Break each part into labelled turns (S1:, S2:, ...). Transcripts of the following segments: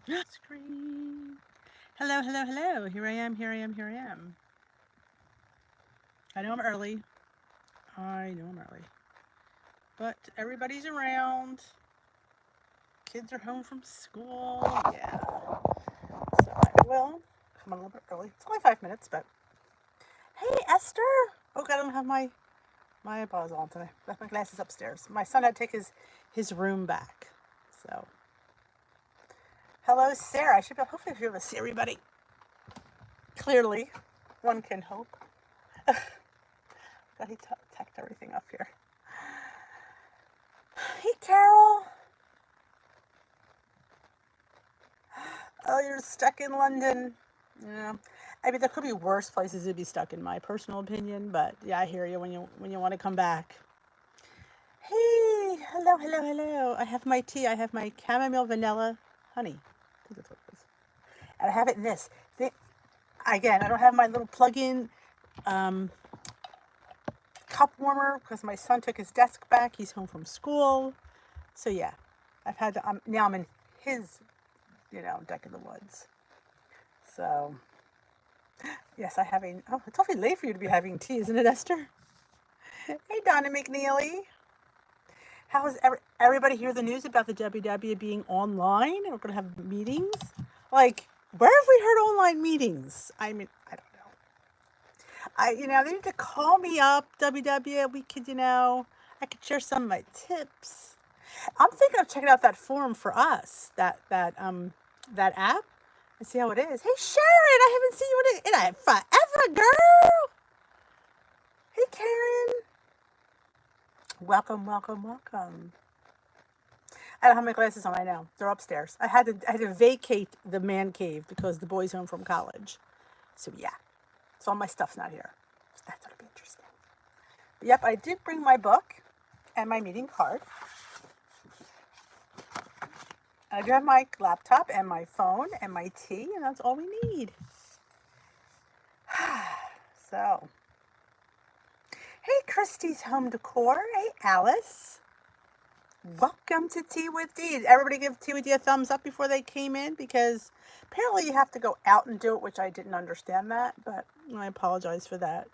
S1: Screen. Hello, hello, hello. Here I am, here I am, here I am. I know I'm early. I know I'm early. But everybody's around. Kids are home from school. Yeah. So I will come on a little bit early. It's only 5 minutes, but hey, Esther. Oh, God, I don't have my eyeballs on today. Left my glasses upstairs. My son had to take his room back. So, hello, Sarah. I should be, hopefully, I should be able to see everybody clearly. One can hope. God, he tacked everything up here. Hey, Carol. Oh, you're stuck in London. Yeah. I mean, there could be worse places to be stuck, in my personal opinion. But yeah, I hear you when you want to come back. Hey, hello, hello, hello. I have my tea. I have my chamomile vanilla honey. I think that's what it is. And I have it in this. Again, I don't have my little plug-in um, cup warmer because my son took his desk back. He's home from school. So yeah, I've had to, now I'm in his, deck of the woods. So yes, I have a, oh, it's awfully late for you to be having tea, isn't it, Esther? Hey, Donna McNeely. How is everybody hear the news about the WW being online? We're going to have meetings. Like, where have we heard online meetings? I mean, I don't know. They need to call me up, WW. We could, I could share some of my tips. I'm thinking of checking out that forum for us, that app, and see how it is. Hey, Sharon, I haven't seen you in forever, girl. Hey, Karen. Welcome, welcome, welcome. I don't have my glasses on. I know they're upstairs. I had to vacate the man cave because the boy's home from college. So yeah, so all my stuff's not here. So that's gonna be interesting. But yep, I did bring my book and my meeting card. I do have my laptop and my phone and my tea, and that's all we need. So, hey, Christy's Home Decor. Hey, Alice. Welcome to Tea with Dee. Did everybody give Tea with Dee a thumbs up before they came in? Because apparently you have to go out and do it, which I didn't understand that, but I apologize for that.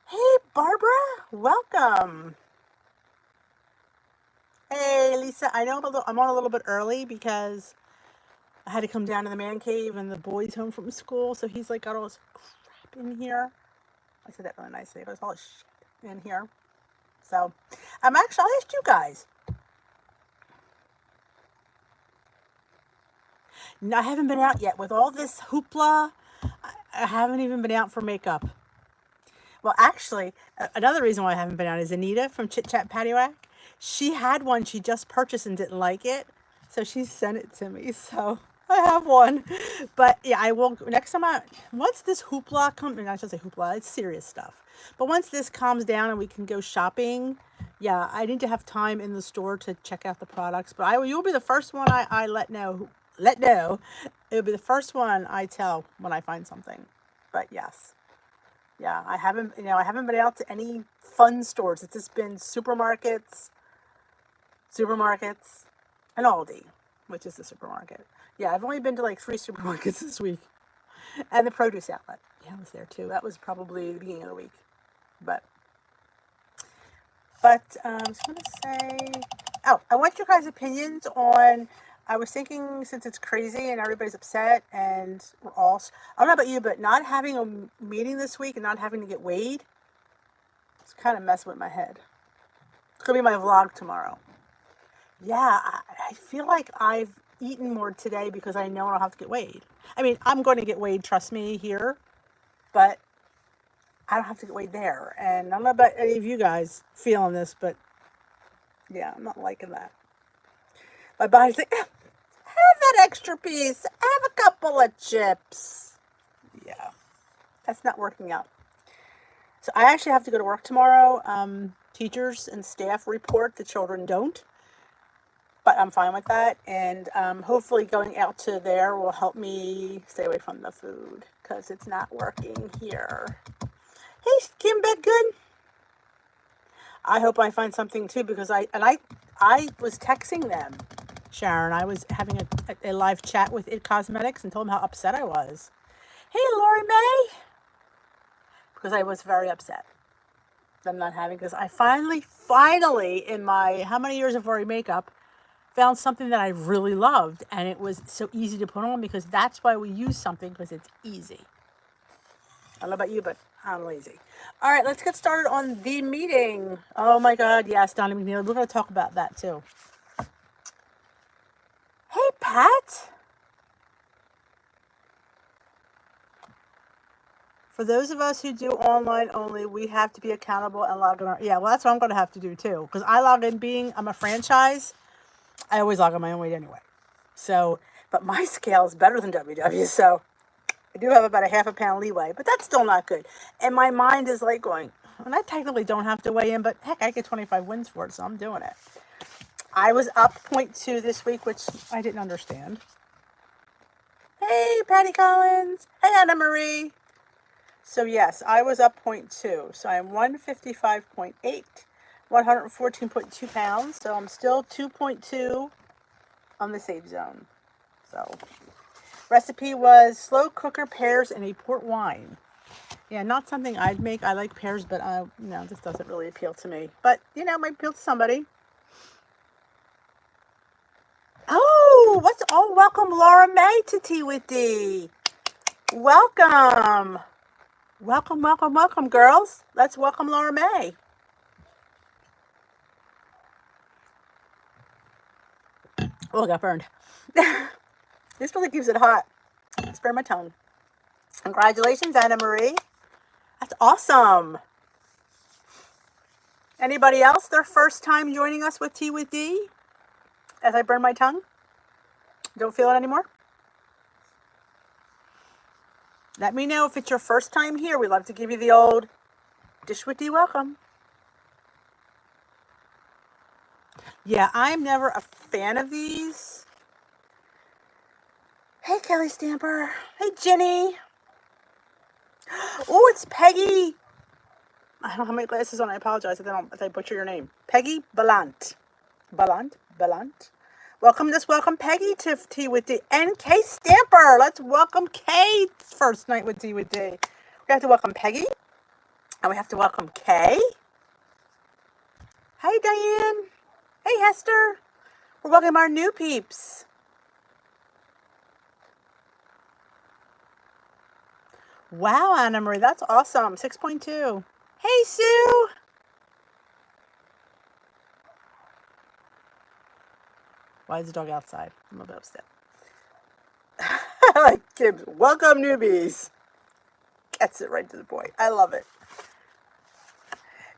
S1: Hey, Barbara. Welcome. Hey, Lisa. I know I'm on a little bit early because I had to come down to the man cave and the boy's home from school, so he's like got all this crap in here. I said that really nicely. There's all this shit in here. So, I'll ask you guys. No, I haven't been out yet. With all this hoopla, I haven't even been out for makeup. Well, actually, another reason why I haven't been out is Anita from Chit Chat Patio Act. She had one she just purchased and didn't like it, so she sent it to me. So I have one. But yeah, I will next time once this hoopla comes, I should say hoopla, it's serious stuff. But once this calms down and we can go shopping, yeah, I need to have time in the store to check out the products. But you'll be the first one I let know. Let know. It'll be the first one I tell when I find something. But yes. Yeah, I haven't been out to any fun stores. It's just been supermarkets, and Aldi, which is the supermarket. Yeah, I've only been to like 3 supermarkets this week. And the produce outlet. Yeah, I was there too. That was probably the beginning of the week. But I was going to say, oh, I want your guys' opinions on, I was thinking since it's crazy and everybody's upset and I don't know about you, but not having a meeting this week and not having to get weighed, it's kind of messing with my head. It's going to be my vlog tomorrow. Yeah, I feel like I've eaten more today because I know I don't have to get weighed. I mean, I'm going to get weighed, trust me, here, but I don't have to get weighed there. And I don't know about any of you guys feeling this, but yeah, I'm not liking that. My body's like, have that extra piece, have a couple of chips. Yeah, that's not working out. So I actually have to go to work tomorrow. Teachers and staff report, the children don't. But I'm fine with that, and hopefully going out to there will help me stay away from the food because it's not working here. Hey, Kim Bedgood. I hope I find something too because I was texting them Sharon. I was having a live chat with It Cosmetics and told them how upset I was. Hey, Lori May! Because I was very upset. I'm not having, because I finally, in my how many years of wearing makeup, found something that I really loved, and it was so easy to put on, because that's why we use something, because it's easy. I don't know about you, but I'm lazy. All right, let's get started on the meeting. Oh my God, yes, Donna McNeil. We're going to talk about that too. Hey, Pat. For those of us who do online only, we have to be accountable and log in. Yeah, well, that's what I'm going to have to do too, because I log in. I'm a franchise. I always log on my own weight anyway. So, but my scale is better than WW, so I do have about a half a pound leeway, but that's still not good. And my mind is like going, and I technically don't have to weigh in, but heck, I get 25 wins for it, so I'm doing it. I was up 0.2 this week, which I didn't understand. Hey, Patty Collins. Hey, Anna Marie. So yes, I was up 0.2. So I'm 155.8, 114.2 pounds. So I'm still 2.2 on the safe zone. So recipe was slow cooker pears and a port wine. Yeah, not something I'd make. I like pears, but no, this doesn't really appeal to me. But it might appeal to somebody. Oh, welcome Laura May to Tea with D. Welcome. Welcome, girls. Let's welcome Laura May. Oh, I got burned. This really keeps it hot. Spare my tongue. Congratulations, Anna Marie. That's awesome. Anybody else their first time joining us with Tea with D? As I burn my tongue? Don't feel it anymore? Let me know if it's your first time here. We'd love to give you the old Dish with D welcome. Yeah, I'm never a fan of these. Hey, Kelly Stamper. Hey, Jenny. Oh, it's Peggy. I don't have my glasses on. I apologize if I butcher your name. Peggy Ballant. Ballant. Welcome Peggy to Tea with D. And Kay Stamper. Let's welcome Kay's first night with Tea with D. We have to welcome Peggy. And we have to welcome Kay. Hey, Diane. Hey, Hester. We're welcoming our new peeps. Wow, Anna Marie. That's awesome. 6.2. Hey, Sue. Why is the dog outside? I'm a bit upset. Like Gibbs, welcome newbies. Gets it right to the point. I love it.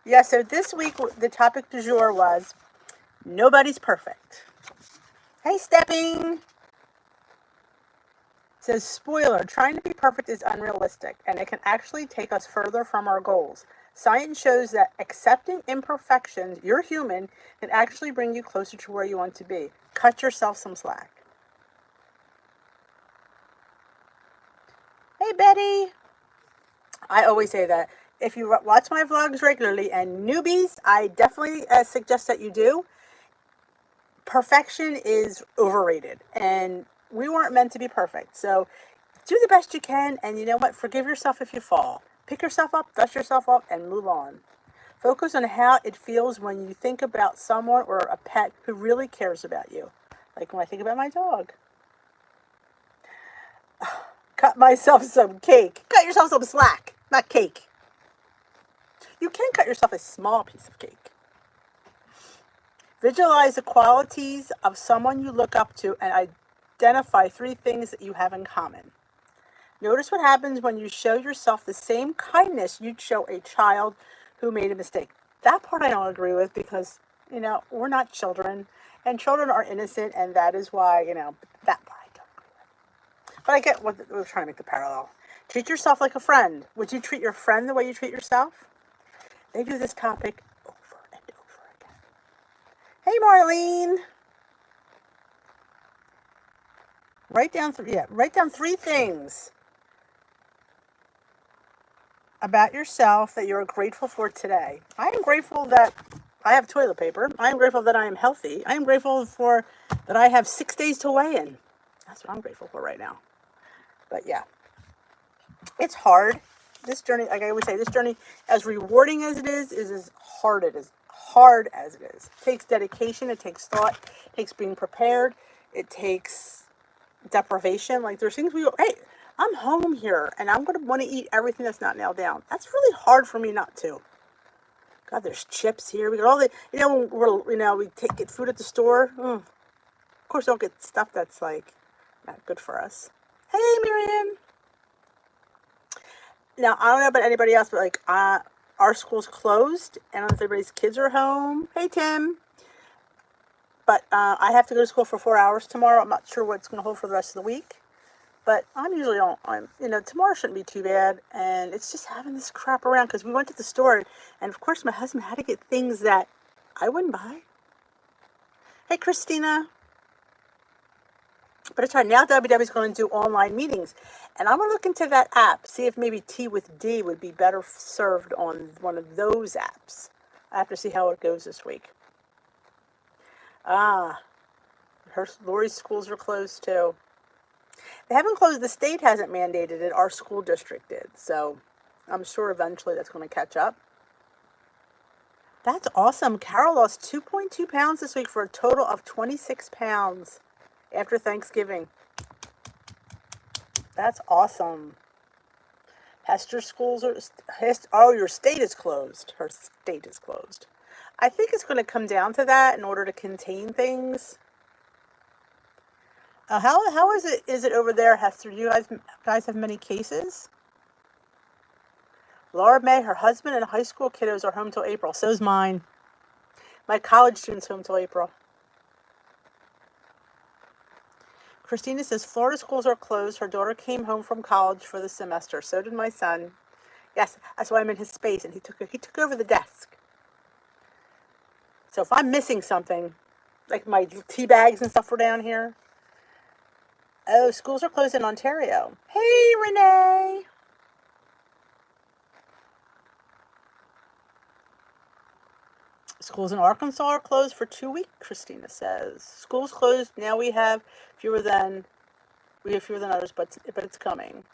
S1: Yeah, so this week the topic du jour was nobody's perfect. Hey, Stepping. It says, spoiler, trying to be perfect is unrealistic, and it can actually take us further from our goals. Science shows that accepting imperfections, you're human, can actually bring you closer to where you want to be. Cut yourself some slack. Hey, Betty. I always say that. If you watch my vlogs regularly, and newbies, I definitely suggest that you do. Perfection is overrated, and we weren't meant to be perfect. So do the best you can, and you know what? Forgive yourself if you fall. Pick yourself up, dust yourself up, and move on. Focus on how it feels when you think about someone or a pet who really cares about you. Like when I think about my dog. Cut myself some cake. Cut yourself some slack, not cake. You can cut yourself a small piece of cake. Visualize the qualities of someone you look up to and identify 3 things that you have in common. Notice what happens when you show yourself the same kindness you'd show a child who made a mistake. That part I don't agree with, because, we're not children, and children are innocent, and that is why, that part I don't agree with. But I get what we're trying to make the parallel. Treat yourself like a friend. Would you treat your friend the way you treat yourself? They do this topic over and over again. Hey, Marlene. Write down 3 things about yourself that you're grateful for today. I am grateful that I have toilet paper. I am grateful that I am healthy. I am grateful for that I have 6 days to weigh in. That's what I'm grateful for right now. But yeah, it's hard. This journey, like I would say, this journey, as rewarding as it is as hard it is. Hard as it is. It takes dedication. It takes thought. It takes being prepared. It takes deprivation. Like there's things we go, hey, I'm home here and I'm going to want to eat everything that's not nailed down. That's really hard for me not to. God, there's chips here. We got all the, we get food at the store. Of course, don't get stuff that's like not good for us. Hey, Marianne. Now, I don't know about anybody else, but like our school's closed. I don't know if everybody's kids are home. Hey, Tim. But I have to go to school for 4 hours tomorrow. I'm not sure what it's going to hold for the rest of the week. But I'm usually tomorrow shouldn't be too bad. And it's just having this crap around because we went to the store. And of course, my husband had to get things that I wouldn't buy. Hey, Christina. But it's hard. Now WW's going to do online meetings. And I'm going to look into that app, see if maybe Tea with D would be better served on one of those apps. I have to see how it goes this week. Lori's schools are closed too. They haven't closed. The state hasn't mandated it. Our school district did. So I'm sure eventually that's going to catch up. That's awesome. Carol lost 2.2 pounds this week for a total of 26 pounds after Thanksgiving. That's awesome. Hester's schools are, your state is closed. Her state is closed. I think it's going to come down to that in order to contain things. How is it over there, Hester? Do you guys have many cases? Laura May, her husband and high school kiddos are home till April. So's mine. My college students home till April. Christina says, Florida schools are closed. Her daughter came home from college for the semester. So did my son. Yes, that's why I'm in his space, and he took over the desk. So if I'm missing something, like my tea bags and stuff were down here. Oh, schools are closed in Ontario. Hey, Renee. Schools in Arkansas are closed for 2 weeks, Christina says. Schools closed. Now we have fewer than others, but it's coming.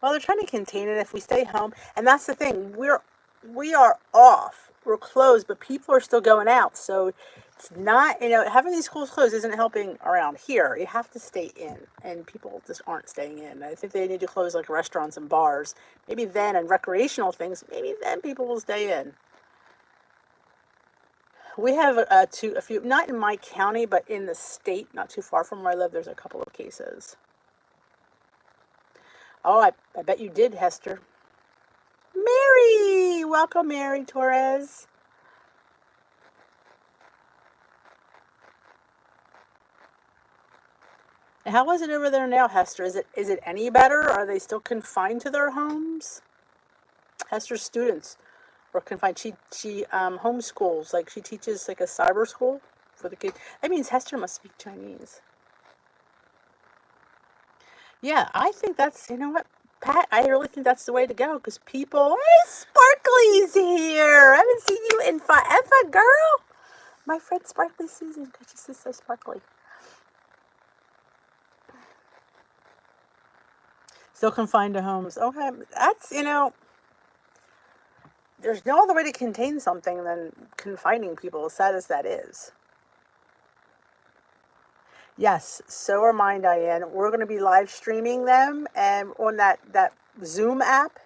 S1: Well, they're trying to contain it if we stay home. And that's the thing. We are off. We're closed, but people are still going out. So it's not, having these schools closed isn't helping around here. You have to stay in, and people just aren't staying in. I think they need to close like restaurants and bars. Maybe then, and recreational things, maybe then people will stay in. We have a few, not in my county, but in the state, not too far from where I live, there's a couple of cases. Oh, I bet you did, Hester. Mary! Welcome, Mary Torres. How is it over there now, Hester? Is it any better? Are they still confined to their homes? Hester's students were confined. She homeschools, like she teaches like a cyber school for the kids. That means Hester must speak Chinese. Yeah, I think that's, what, Pat, I really think that's the way to go, because people, hey, Sparkly's here. I haven't seen you in forever, girl. My friend Sparkly Susan, because she's just so sparkly. Still confined to homes. Okay, that's, there's no other way to contain something than confining people, as sad as that is. Yes, so are mine, Diane. We're going to be live streaming them and on that Zoom app.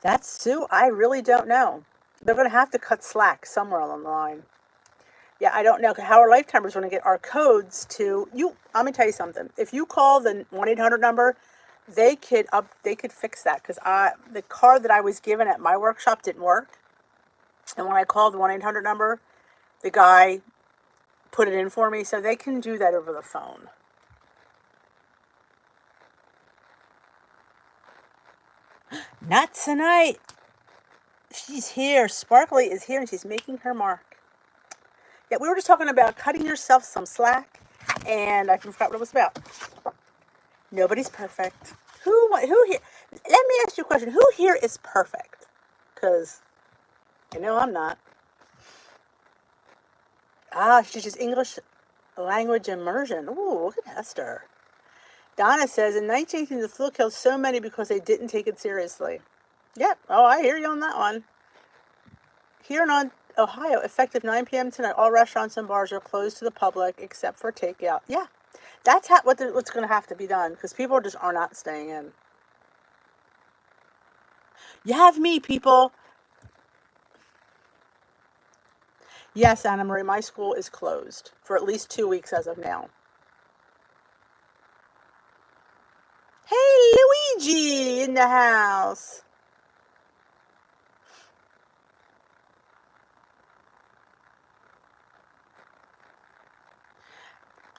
S1: That's Sue. I really don't know. They're going to have to cut slack somewhere along the line. Yeah, I don't know how our lifetimers are going to get our codes to you. I'm going to tell you something. If you call the 1-800 number, they could fix that, because the card that I was given at my workshop didn't work. And when I called the 1-800 number, the guy put it in for me, so they can do that over the phone. Not tonight. She's here. Sparkly is here, and she's making her mark. Yeah, we were just talking about cutting yourself some slack, and I forgot what it was about. Nobody's perfect. Who here? Let me ask you a question. Who here is perfect? Because you know I'm not. Ah, she teaches English language immersion. Ooh, look at Esther. Donna says in 1918 the flu killed so many because they didn't take it seriously. Yep. Oh, I hear you on that one. Here in Ohio, effective 9 p.m. tonight, all restaurants and bars are closed to the public except for takeout. Yeah, that's what's going to have to be done because people just are not staying in. You have me, people. Yes, Anna Marie, my school is closed for at least 2 weeks as of now. Hey, Luigi in the house.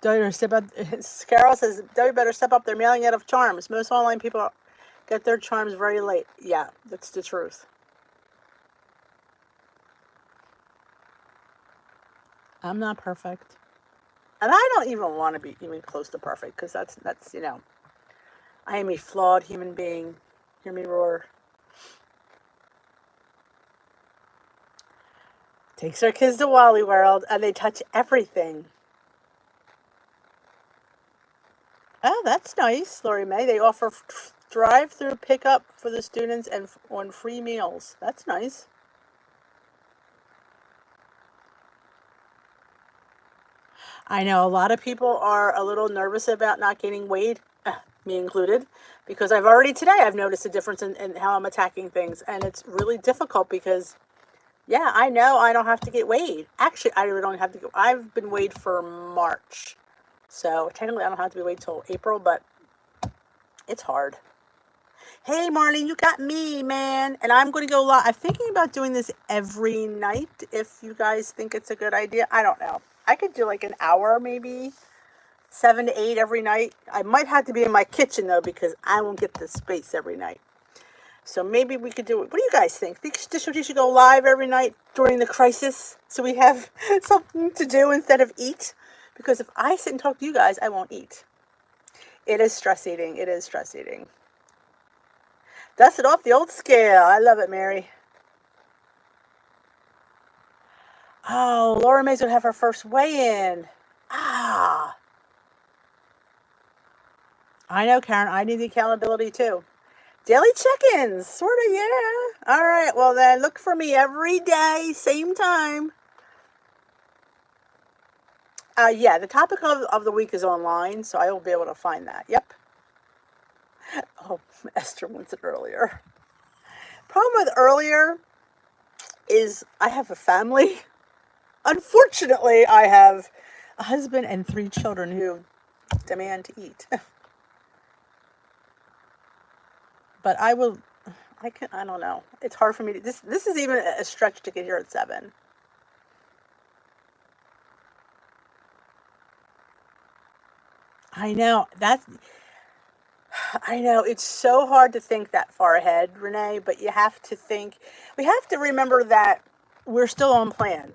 S1: Carol says, "W better step up. They're mailing out of charms. Most online people get their charms very late." Yeah, that's the truth. I'm not perfect, and I don't even want to be even close to perfect because that's I am a flawed human being. Hear me roar. Takes our kids to Wally World, and they touch everything. Oh, that's nice, Lori May. They offer drive-through pickup for the students and on free meals. That's nice. I know a lot of people are a little nervous about not gaining weight, me included, because I've noticed a difference in how I'm attacking things, and it's really difficult because, yeah, I know I don't have to get weighed. Actually, I really don't have to go. I've been weighed for March, so technically I don't have to be weighed till April, but it's hard. Hey, Marlene, you got me, man. And I'm going to go live. I'm thinking about doing this every night. If you guys think it's a good idea, I don't know. I could do like an hour, maybe 7 to 8 every night. I might have to be in my kitchen though, because I won't get the space every night. So maybe we could do it. What do you guys think? Think we should go live every night during the crisis so we have something to do instead of eat? Because if I sit and talk to you guys, I won't eat. It is stress eating. It is stress eating. Dust it off the old scale. I love it, Mary. Oh, Laura May's going to have her first weigh-in. Ah. I know, Karen. I need the accountability, too. Daily check-ins. Sort of, yeah. All right. Well, then look for me every day, same time. Yeah, the topic of the week is online, so I will be able to find that. Yep. Oh, Esther wants it earlier. Problem with earlier is I have a family. Unfortunately, I have a husband and 3 children who demand to eat. But I don't know. It's hard for me to, this is even a stretch to get here at 7. I know, it's so hard to think that far ahead, Renee, but we have to remember that we're still on plan.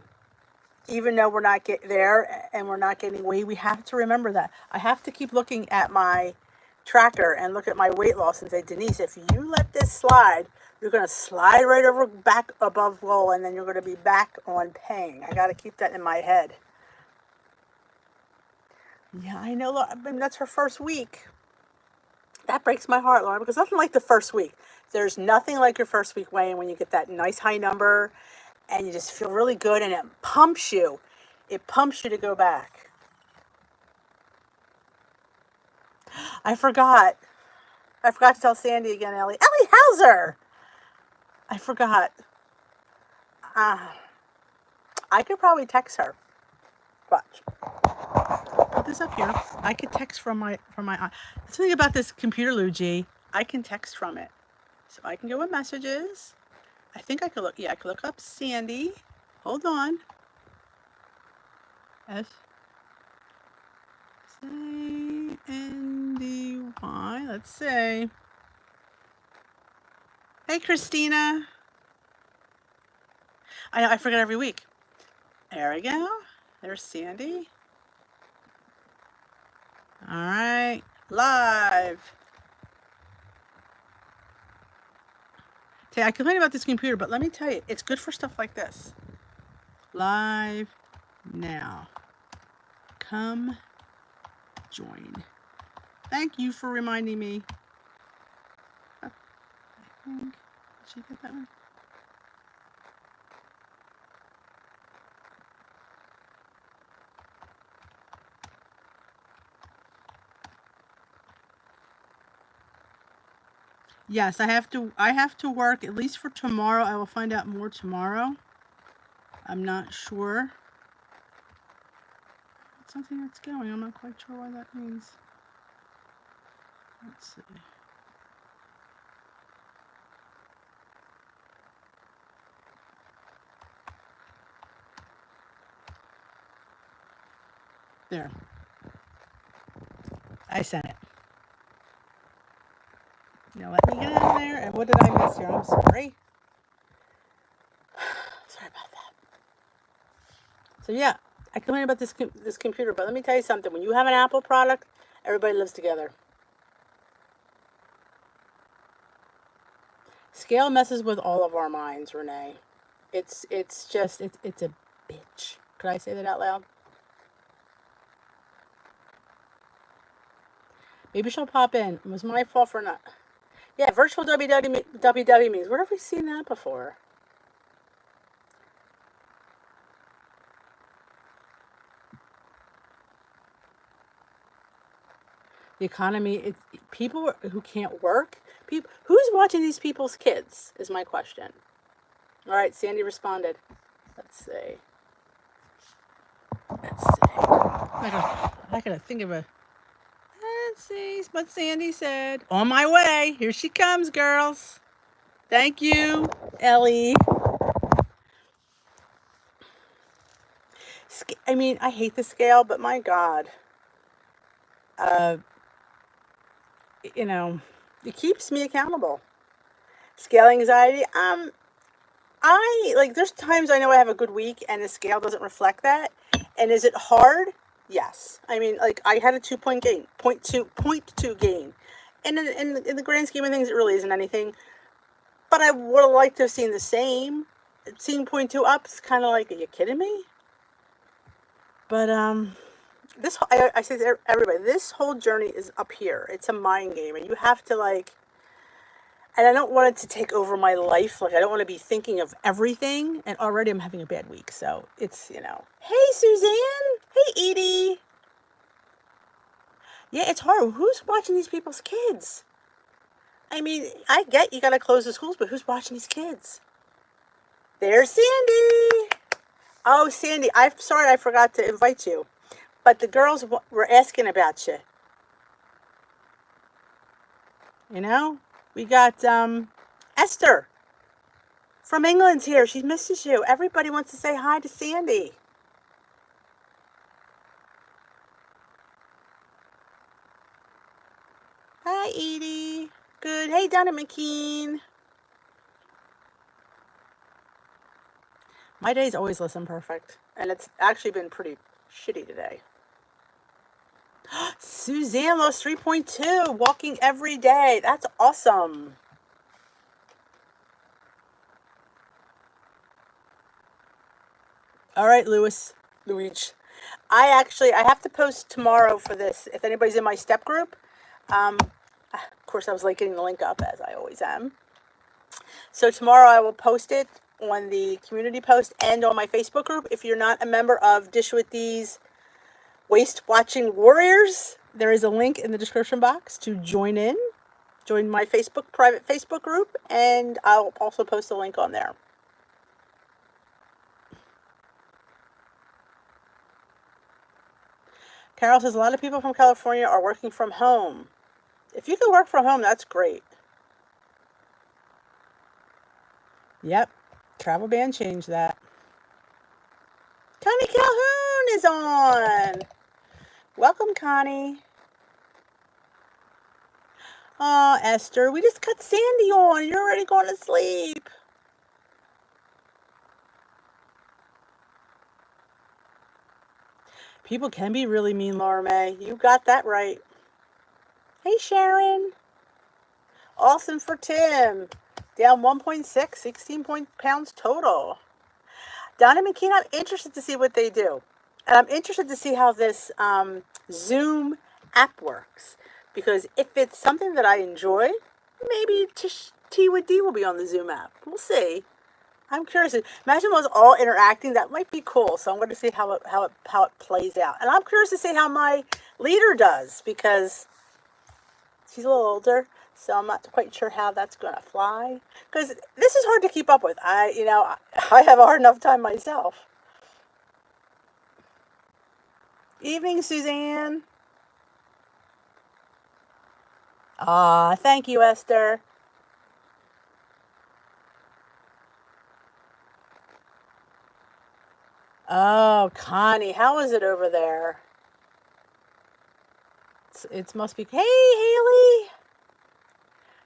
S1: Even though we're not get there and we're not getting weight, we have to remember that. I have to keep looking at my tracker and look at my weight loss and say, Denise, if you let this slide, you're going to slide right over back above goal, and then you're going to be back on paying. I got to keep that in my head. Yeah, I know. I mean, that's her first week. That breaks my heart, Lauren, because nothing like the first week. There's nothing like your first week weighing when you get that nice high number and you just feel really good and it pumps you. It pumps you to go back. I forgot to tell Sandy again, Ellie. Ellie Hauser! I forgot. I could probably text her. Watch. Put this up here. I could text from my the thing about this computer, Luigi, I can text from it. So I can go with messages. I think I could look. Yeah, I could look up Sandy. Hold on. SANDY. Let's see. Hey, Christina. I know, I forget every week. There we go. There's Sandy. All right. Live. I complain about this computer, but let me tell you, it's good for stuff like this. Live now. Come join. Thank you for reminding me. I think, did you get that one? Yes, I have to work at least for tomorrow. I will find out more tomorrow. I'm not sure. It's something that's going. I'm not quite sure why that means. Let's see. There. I sent it. Now let me get out of there. And what did I miss here? I'm sorry. Sorry about that. So yeah, I complain about this computer, but let me tell you something. When you have an Apple product, everybody lives together. Scale messes with all of our minds, Renee. It's a bitch. Could I say that out loud? Maybe she'll pop in. It was my fault for not. Yeah, virtual WW meetings. Where have we seen that before? The economy, people who can't work. Who's watching these people's kids is my question. All right, Sandy responded. Let's see. I gotta think of a. Let's see what Sandy said. On my way. Here she comes, girls. Thank you, Ellie. I mean, I hate the scale, but my God. You know, it keeps me accountable. Scale anxiety. There's times I know I have a good week and the scale doesn't reflect that. And is it hard? Yes. I mean, like, I had a 2-point gain, 0.2 gain. And in the grand scheme of things, it really isn't anything. But I would have liked to have seen the same. Seeing 0.2 up is kind of like, are you kidding me? But, I say to everybody, this whole journey is up here. It's a mind game. And you have to, like, and I don't want it to take over my life. Like, I don't want to be thinking of everything. And already I'm having a bad week. So it's, Hey, Suzanne. Hey, Edie. Yeah, it's hard. Who's watching these people's kids? I mean, I get you got to close the schools, but who's watching these kids? There's Sandy. Oh, Sandy, I'm sorry I forgot to invite you. But the girls were asking about you. We got Esther from England's here. She misses you. Everybody wants to say hi to Sandy. Hi, Edie. Good. Hey, Donna McKean. My days always listen perfect. And it's actually been pretty shitty today. Suzanne lost 3.2, walking every day. That's awesome. All right, Luigi. I have to post tomorrow for this. If anybody's in my step group, of course, I was like getting the link up as I always am. So tomorrow I will post it on the community post and on my Facebook group. If you're not a member of Dish with These Waste Watching Warriors, there is a link in the description box to join my private Facebook group, and I'll also post a link on there. Carol says a lot of people from California are working from home. If you can work from home, that's great. Yep, travel ban changed that. Connie Calhoun is on. Welcome, Connie. Oh, Esther, we just got Sandy on. You're already going to sleep. People can be really mean, Laura May. You got that right. Hey, Sharon. Awesome for Tim. Down 1.6, 16 pounds total. Donna McKean, I'm interested to see what they do. And I'm interested to see how this Zoom app works. Because if it's something that I enjoy, maybe Tea with D will be on the Zoom app. We'll see. I'm curious. Imagine us all interacting. That might be cool. So I'm going to see how it plays out. And I'm curious to see how my leader does, because she's a little older. So I'm not quite sure how that's going to fly. Because this is hard to keep up with. I have a hard enough time myself. Evening, Suzanne. Thank you, Esther. Oh, Connie, how is it over there? It must be. Hey, Haley.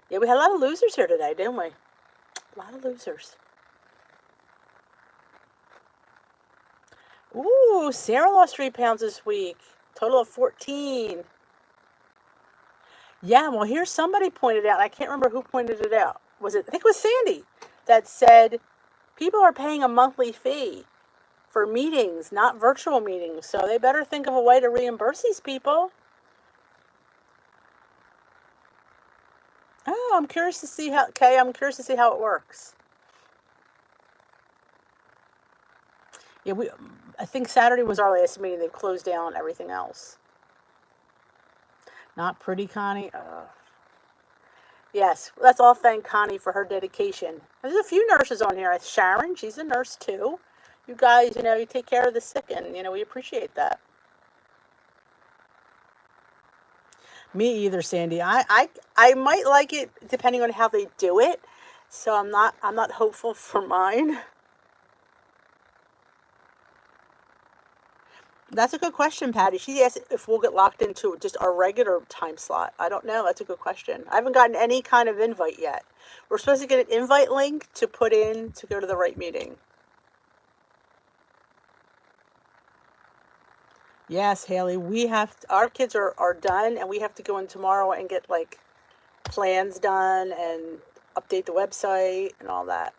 S1: Yeah, we had a lot of losers here today, didn't we? A lot of losers. Ooh, Sarah lost 3 pounds this week. Total of 14. Yeah, well, here's somebody pointed out. I can't remember who pointed it out. I think it was Sandy that said people are paying a monthly fee for meetings, not virtual meetings. So they better think of a way to reimburse these people. Oh, I'm curious to see how. Okay, I'm curious to see how it works. Yeah, I think Saturday was our last meeting. They've closed down everything else. Not pretty, Connie. Yes, let's all thank Connie for her dedication. There's a few nurses on here. Sharon, she's a nurse too. You guys, you take care of the sick, and we appreciate that. Me either, Sandy. I might like it depending on how they do it. So I'm not hopeful for mine. That's a good question, Patty. She asked if we'll get locked into just our regular time slot. I don't know. That's a good question. I haven't gotten any kind of invite yet. We're supposed to get an invite link to put in to go to the right meeting. Yes, Haley. Our kids are done, and we have to go in tomorrow and get plans done and update the website and all that.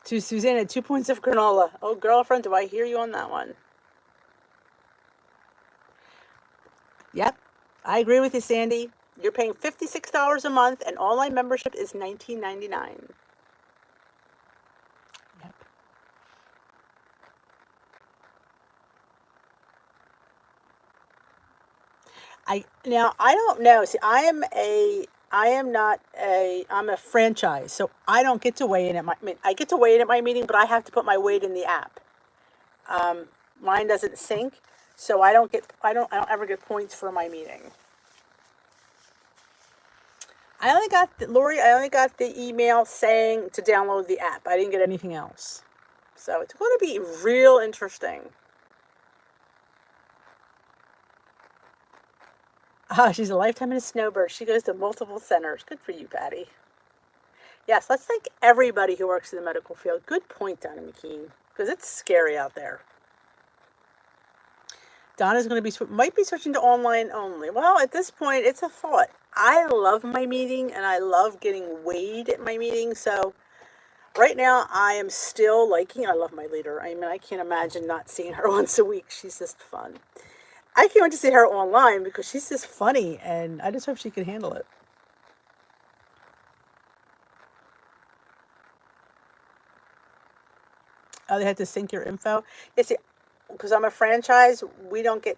S1: To Susanna, 2 points of granola. Oh, girlfriend, do I hear you on that one? Yep, I agree with you, Sandy. You're paying $56 a month, and online membership is $19.99. Yep. I don't know. See, I'm a franchise, so I don't get to weigh in at I get to weigh in at my meeting, but I have to put my weight in the app. Mine doesn't sync, so I don't ever get points for my meeting. I only got the email saying to download the app. I didn't get anything else. So it's going to be real interesting. She's a lifetime in a snowbird. She goes to multiple centers. Good for you, Patty. Yes, let's thank everybody who works in the medical field. Good point, Donna McKean, because it's scary out there. Donna's going to might be switching to online only. Well, at this point, it's a thought. I love my meeting, and I love getting weighed at my meeting. So right now, I am still I love my leader. I mean, I can't imagine not seeing her once a week. She's just fun. I can't wait to see her online because she's just funny, and I just hope she can handle it. Oh, they had to sync your info? Yes, because I'm a franchise, we don't get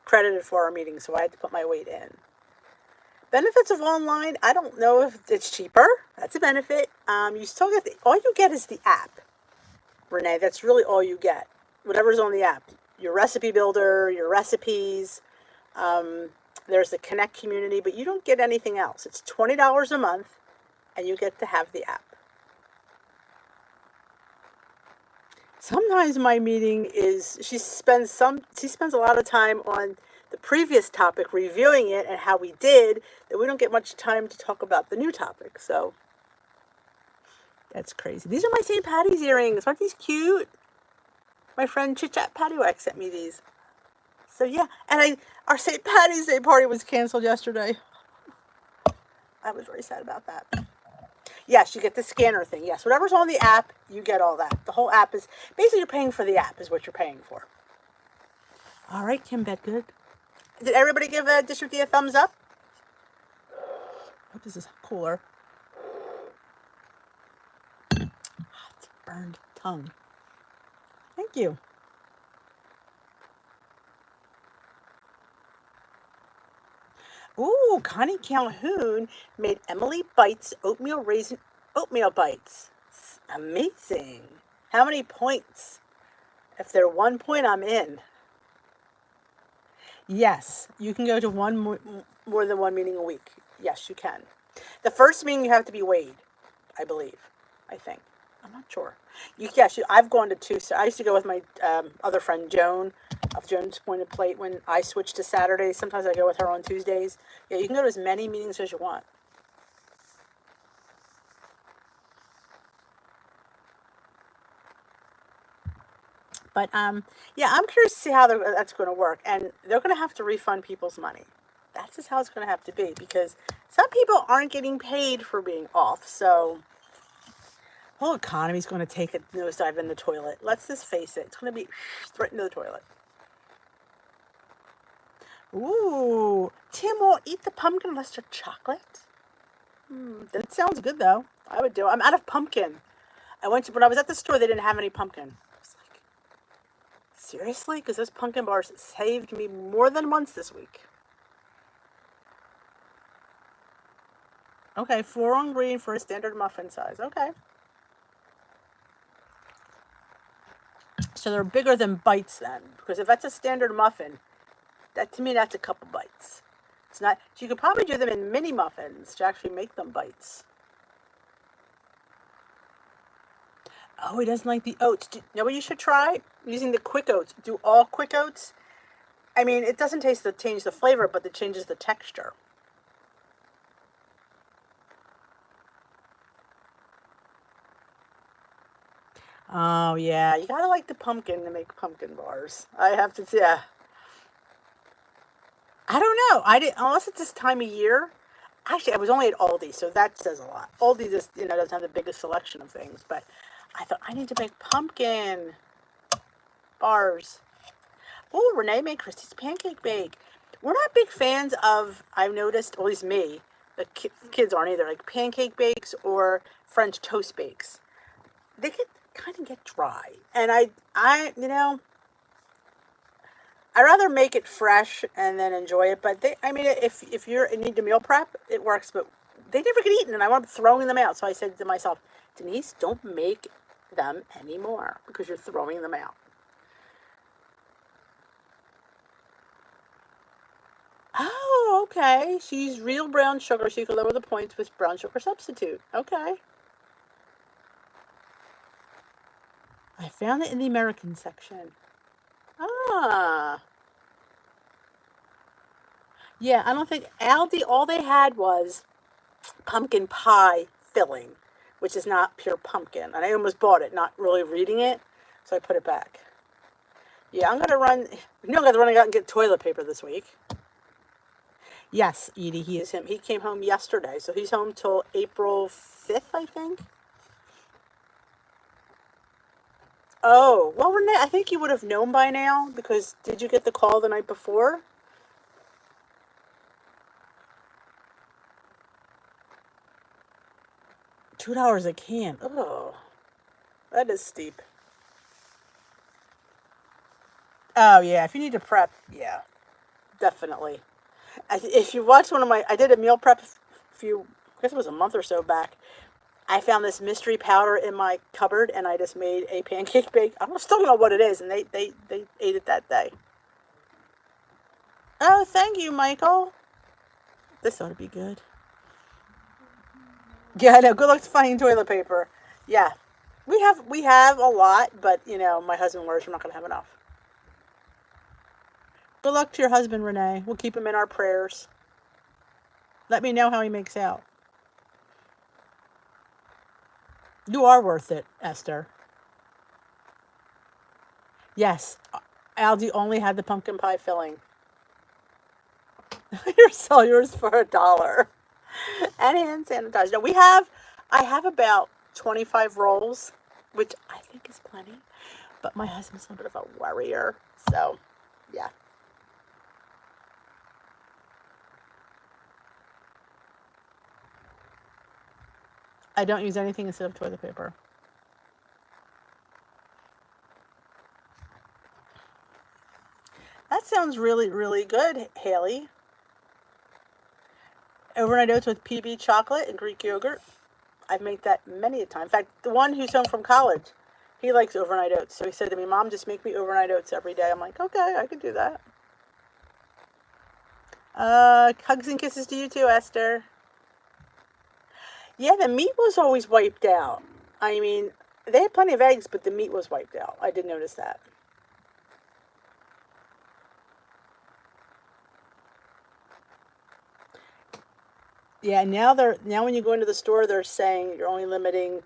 S1: credited for our meetings, so I had to put my weight in. Benefits of online, I don't know if it's cheaper. That's a benefit. You still get all you get is the app, Renee. That's really all you get. Whatever's on the app. Your recipe builder, your recipes. There's the Connect community, but you don't get anything else. It's $20 a month, and you get to have the app. Sometimes my meeting is she spends a lot of time on the previous topic, reviewing it and how we did, that we don't get much time to talk about the new topic. So that's crazy. These are my St. Patty's earrings. Aren't these cute? My friend Chit Chat Paddywhack sent me these. So yeah, and our St. Patty's Day party was canceled yesterday. I was very sad about that. Yes, you get the scanner thing. Yes, whatever's on the app, you get all that. The whole app is basically you're paying for the app is what you're paying for. All right, Kim Bedgood. Did everybody give Dish with a thumbs up? What is this cooler? It's burned tongue. Thank you. Ooh, Connie Calhoun made Emily Bites oatmeal raisin oatmeal bites. Amazing. How many points? If they're 1 point, I'm in. Yes, you can go to more than one meeting a week. Yes, you can. The first meeting you have to be weighed, I believe. I think. I'm not sure. I've gone to two. So I used to go with my other friend Joan of Joan's Pointed Plate when I switched to Saturdays. Sometimes I go with her on Tuesdays. Yeah, you can go to as many meetings as you want. But yeah, I'm curious to see how that's going to work, and they're going to have to refund people's money. That's just how it's going to have to be because some people aren't getting paid for being off. So the whole economy's going to take a nosedive in the toilet. Let's just face it; it's going to be right into the toilet. Ooh, Tim will eat the pumpkin unless they're chocolate. That sounds good though. I would do it. I'm out of pumpkin. When I was at the store, they didn't have any pumpkin. I was like, seriously? Because those pumpkin bars saved me more than once this week. Okay, 4 on green for a standard muffin size. Okay. So they're bigger than bites then, because if that's a standard muffin, to me that's a couple bites. It's not. So you could probably do them in mini muffins to actually make them bites. Oh, he doesn't like the oats. You know what you should try? Using the quick oats. Do all quick oats. I mean, it doesn't change the flavor, but it changes the texture. Oh, yeah. You gotta like the pumpkin to make pumpkin bars. I have to, yeah. I don't know. I didn't, unless it's this time of year. Actually, I was only at Aldi, so that says a lot. Aldi just, doesn't have the biggest selection of things, but I thought I need to make pumpkin bars. Oh, Renee made Christy's pancake bake. We're not big fans of, I've noticed, at least me, the kids aren't either, like pancake bakes or French toast bakes. They kind of get dry. And I'd rather make it fresh and then enjoy it. But if you need to meal prep, it works. But they never get eaten, and I wound up throwing them out. So I said to myself, Denise, don't make them anymore because you're throwing them out. Oh, okay. She's real brown sugar, so you can lower the points with brown sugar substitute. Okay. I found it in the American section. Ah. Yeah, I don't think Aldi, all they had was pumpkin pie filling, which is not pure pumpkin. And I almost bought it, not really reading it, so I put it back. Yeah, I'm going to run, I'm going to run out and get toilet paper this week. Yes, Edie, he is him. He came home yesterday, so he's home till April 5th, I think. Oh, well, Renee, I think you would have known by now, because did you get the call the night before? $2 a can. Oh, that is steep. Oh, yeah, if you need to prep, yeah, definitely. If you watch I did a meal prep I guess it was a month or so back. I found this mystery powder in my cupboard, and I just made a pancake bake. I still don't know what it is, and they ate it that day. Oh, thank you, Michael. This ought to be good. Yeah, I know. Good luck finding toilet paper. Yeah, we have a lot, but my husband worries we're not going to have enough. Good luck to your husband, Renee. We'll keep him in our prayers. Let me know how he makes out. You are worth it, Esther. Yes, Aldi only had the pumpkin pie filling. You sell yours for $1. And hand sanitizer. Now I have about 25 rolls, which I think is plenty. But my husband's a little bit of a worrier. So, yeah. I don't use anything instead of toilet paper. That sounds really, really good, Haley. Overnight oats with PB chocolate and Greek yogurt. I've made that many a time. In fact, the one who's home from college, he likes overnight oats. So he said to me, Mom, just make me overnight oats every day. I'm like, okay, I can do that. Hugs and kisses to you too, Esther. Yeah, the meat was always wiped out. I mean, they had plenty of eggs, but the meat was wiped out. I did notice that. Yeah, now when you go into the store, they're saying you're only limiting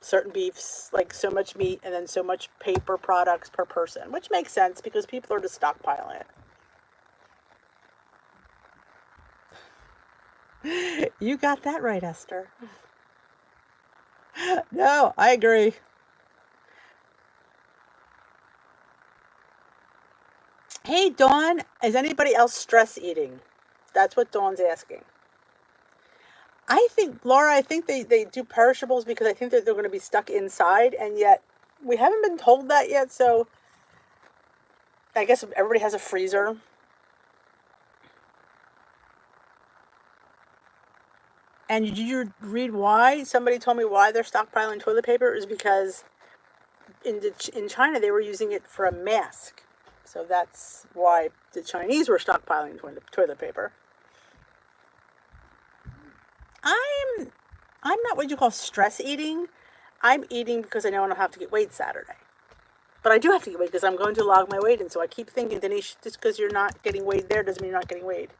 S1: certain beefs, like so much meat and then so much paper products per person, which makes sense because people are just stockpiling it. You got that right, Esther. No, I agree. Hey, Dawn, is anybody else stress eating? That's what Dawn's asking. I think, Laura, I think they do perishables because I think that they're going to be stuck inside, and yet we haven't been told that yet, so I guess everybody has a freezer. And did you read why? Somebody told me why they're stockpiling toilet paper is because in China they were using it for a mask. So that's why the Chinese were stockpiling toilet paper. I'm I'm not what you call stress eating. I'm eating because I know I don't have to get weighed Saturday. But I do have to get weighed because I'm going to log my weight in. So I keep thinking, Denise, just because you're not getting weighed there doesn't mean you're not getting weighed.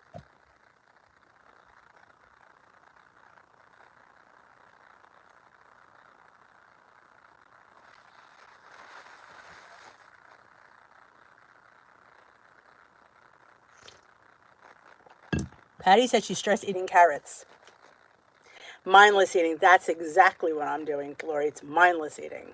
S1: Patty said she's stress eating carrots. Mindless eating. That's exactly what I'm doing, Lori. It's mindless eating.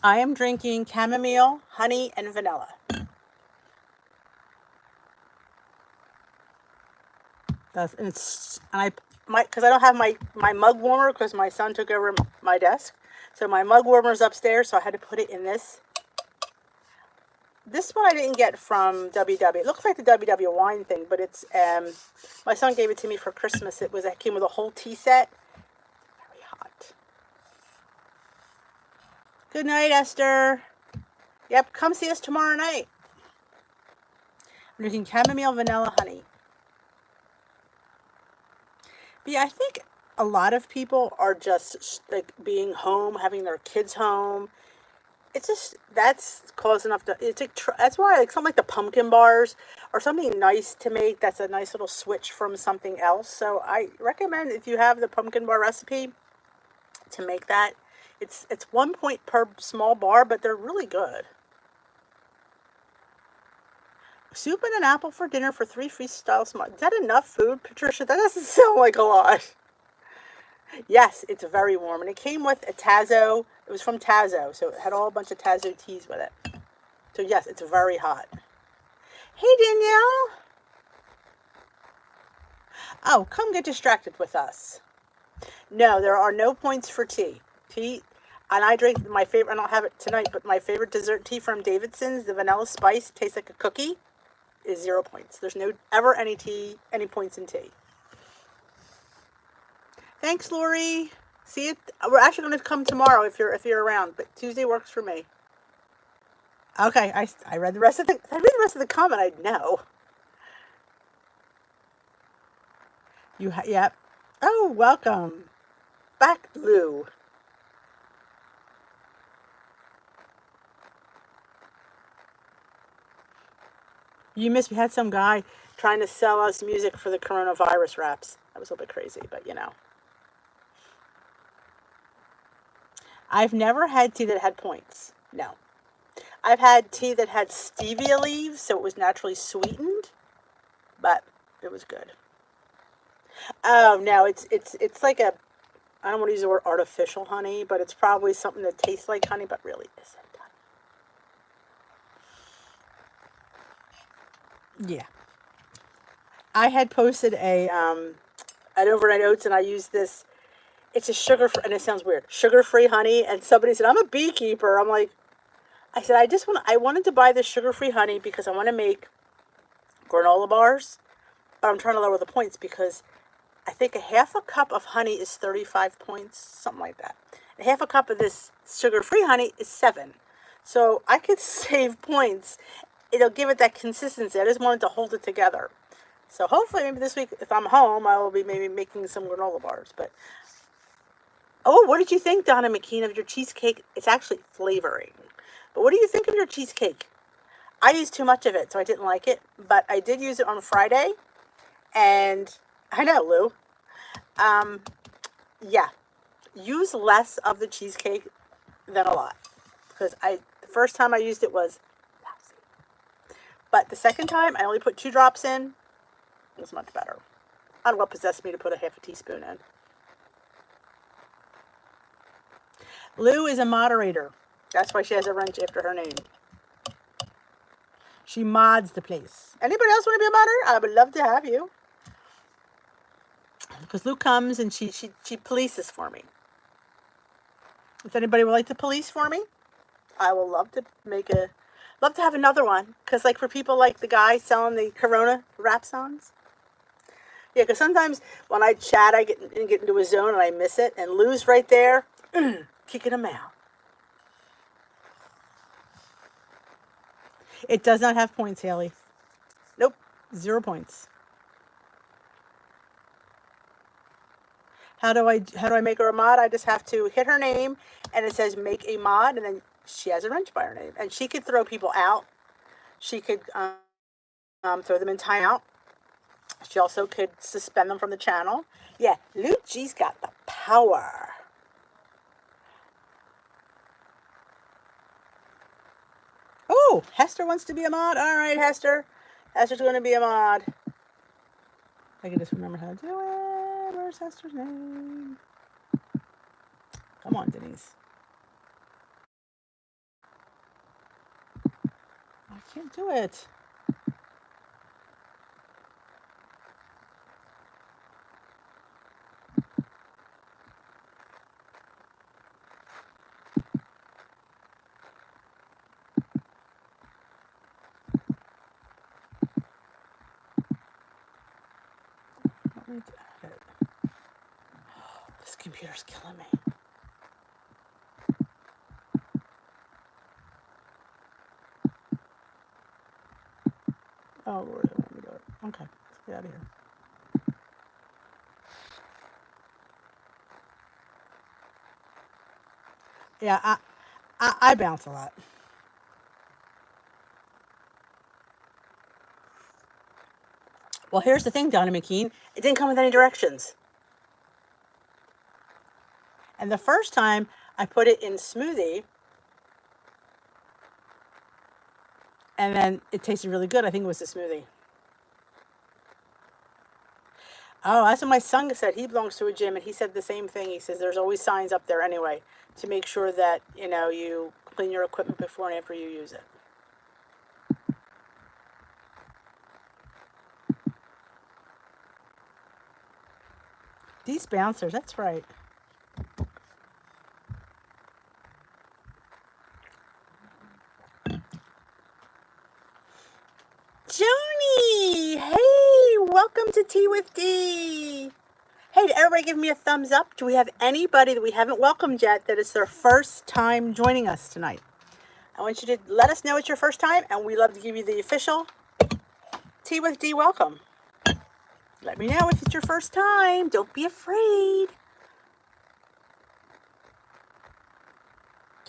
S1: I am drinking chamomile, honey, and vanilla. Because I don't have my mug warmer because my son took over my desk. So my mug warmer's upstairs, so I had to put it in this. This one I didn't get from WW. It looks like the WW wine thing, but it's my son gave it to me for Christmas. It came with a whole tea set. Very hot. Good night, Esther. Yep, come see us tomorrow night. I'm drinking chamomile, vanilla, honey. But yeah, I think a lot of people are just like being home, having their kids home. It's just that's close enough to it's like that's why like something like the pumpkin bars or something nice to make. That's a nice little switch from something else. So I recommend if you have the pumpkin bar recipe to make that. It's 1 point per small bar, but they're really good. Soup and an apple for dinner for 3 freestyle smart. Is that enough food, Patricia? That doesn't sound like a lot. Yes, it's very warm. And it came with a Tazo. It was from Tazo, so it had all a bunch of Tazo teas with it. So yes, it's very hot. Hey, Danielle. Oh, come get distracted with us. No, there are no points for tea. Tea, and I drink my favorite, I don't have it tonight, but my favorite dessert tea from Davidson's, the vanilla spice, tastes like a cookie, is 0 points. There's no ever any points in tea. Thanks, Lori. See it. We're actually going to come tomorrow if you're around, but Tuesday works for me. Okay, I read the rest of the comment. I'd know. Yep. Oh, welcome back, Lou. You missed. We had some guy trying to sell us music for the coronavirus raps. That was a little bit crazy, but you know. I've never had tea that had points. No. I've had tea that had stevia leaves, so it was naturally sweetened, but it was good. Oh no, it's like a, I don't want to use the word artificial honey, but it's probably something that tastes like honey, but really isn't. Yeah. I had posted a an overnight oats, and I used this. It's a sugar, and it sounds weird, sugar-free honey. And somebody said, "I'm a beekeeper." I'm like, I said, I wanted to buy this sugar-free honey because I want to make granola bars, but I'm trying to lower the points because I think a half a cup of honey is 35 points, something like that. And half a cup of this sugar-free honey is 7. So I could save points. It'll give it that consistency. I just wanted to hold it together. So hopefully maybe this week, if I'm home, I will be maybe making some granola bars. But oh, what did you think, Donna McKean, of your cheesecake? It's actually flavoring. But what do you think of your cheesecake? I used too much of it, so I didn't like it. But I did use it on Friday. And I know, Lou. Yeah. Use less of the cheesecake than a lot. Because the first time I used it was lousy. But the second time, I only put 2 drops in. It was much better. I don't know what possessed me to put a half a teaspoon in. Lou is a moderator. That's why she has a wrench after her name. She mods the place. Anybody else want to be a moderator? I would love to have you. Because Lou comes and she polices for me. If anybody would like to police for me, I will love to love to have another one. Because like for people like the guy selling the Corona rap songs. Yeah, because sometimes when I chat, I get into a zone and I miss it. And Lou's right there, kicking them out. It does not have points, Haley. Nope, 0 points. How do I make her a mod? I just have to hit her name, and it says make a mod, and then she has a wrench by her name, and she could throw people out. She could throw them in timeout. She also could suspend them from the channel. Yeah, Luke G's got the power. Oh, Hester wants to be a mod. All right, Hester. Hester's going to be a mod. I can just remember how to do it. Where's Hester's name? Come on, Denise. I can't do it. This computer's killing me. Oh, Lord, I want me to do it. Okay, let's get out of here. Yeah, I bounce a lot. Well, here's the thing, Donna McKean. It didn't come with any directions. And the first time I put it in smoothie, and then it tasted really good. I think it was the smoothie. Oh, that's what my son said. He belongs to a gym, and he said the same thing. He says there's always signs up there anyway to make sure that, you clean your equipment before and after you use it. These bouncers, that's right. Joni! Hey, welcome to Tea with D. Hey, did everybody give me a thumbs up? Do we have anybody that we haven't welcomed yet that is their first time joining us tonight? I want you to let us know it's your first time, and we love to give you the official Tea with D welcome. Let me know if it's your first time. Don't be afraid.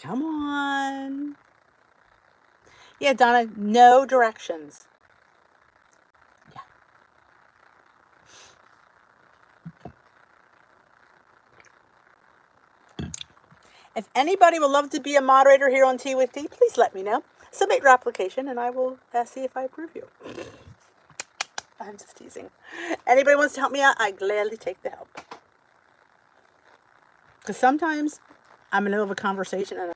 S1: Come on. Yeah, Donna, no directions. Yeah. If anybody would love to be a moderator here on Tea with Tea, please let me know. Submit your application and I will see if I approve you. I'm just teasing. Anybody wants to help me out, I gladly take the help. Because sometimes I'm in the middle of a conversation and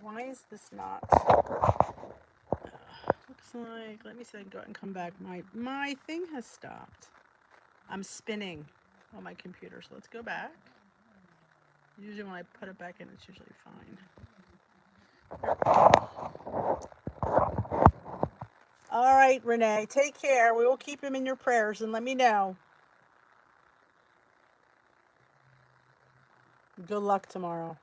S1: why is this not? Looks like, let me see if I can go out and come back. My thing has stopped. I'm spinning on my computer, so let's go back. Usually when I put it back in, it's usually fine. All right, Renee, take care. We will keep him in your prayers and let me know. Good luck tomorrow.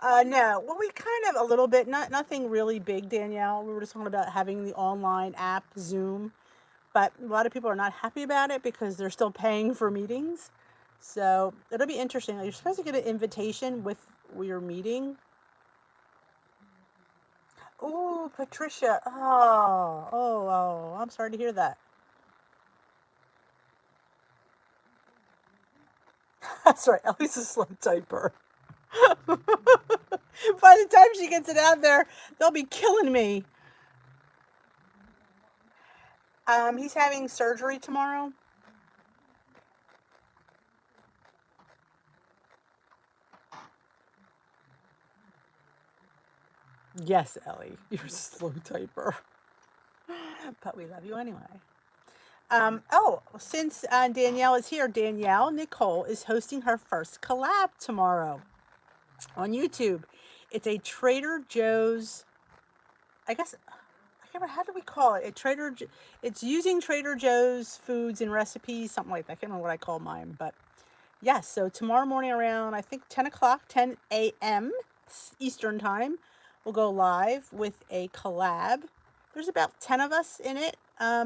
S1: No. Well, we kind of a little bit, nothing really big, Danielle. We were just talking about having the online app Zoom, but a lot of people are not happy about it because they're still paying for meetings. So it'll be interesting. Like, you're supposed to get an invitation with your meeting. Oh, Patricia. Oh, I'm sorry to hear that. That's right. Ellie's a slow typer. By the time she gets it out there, they'll be killing me. He's having surgery tomorrow. Yes, Ellie, you're a slow typer. But we love you anyway. Since Danielle is here, Danielle Nicole is hosting her first collab tomorrow on YouTube. It's a Trader Joe's, I guess, I can't remember, how do we call it? It's using Trader Joe's foods and recipes, something like that. I can't remember what I call mine, but yes, so tomorrow morning around, I think 10 o'clock, 10 a.m. Eastern time, we'll go live with a collab. There's about 10 of us in it,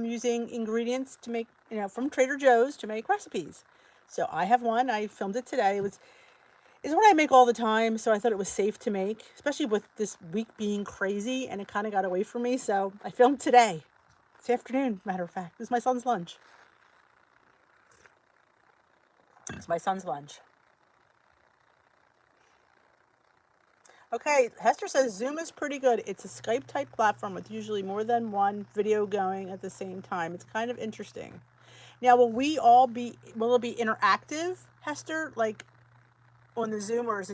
S1: using ingredients to make, from Trader Joe's to make recipes. So I have one. I filmed it today. It's what I make all the time, so I thought it was safe to make, especially with this week being crazy, and it kind of got away from me. So I filmed today. This afternoon, matter of fact. This is my son's lunch. It's my son's lunch. Okay, Hester says Zoom is pretty good. It's a Skype type platform with usually more than one video going at the same time. It's kind of interesting. Now, will it be interactive, Hester? Like on the Zoom, or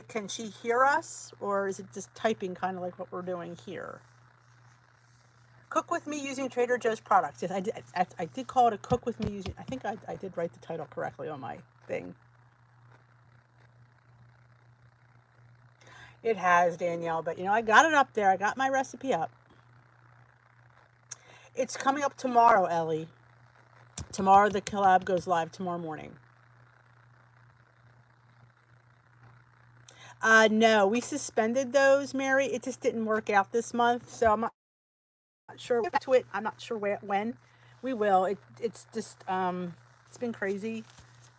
S1: can she hear us, or is it just typing kind of like what we're doing here? Cook with me using Trader Joe's products. Yes, I did call it a cook with me using, I think I did write the title correctly on my thing. It has, Danielle, but I got it up there. I got my recipe up. It's coming up tomorrow, Ellie. Tomorrow the collab goes live tomorrow morning. No, we suspended those, Mary. It just didn't work out this month, so I'm not sure to it. I'm not sure when. We will. It's just it's been crazy.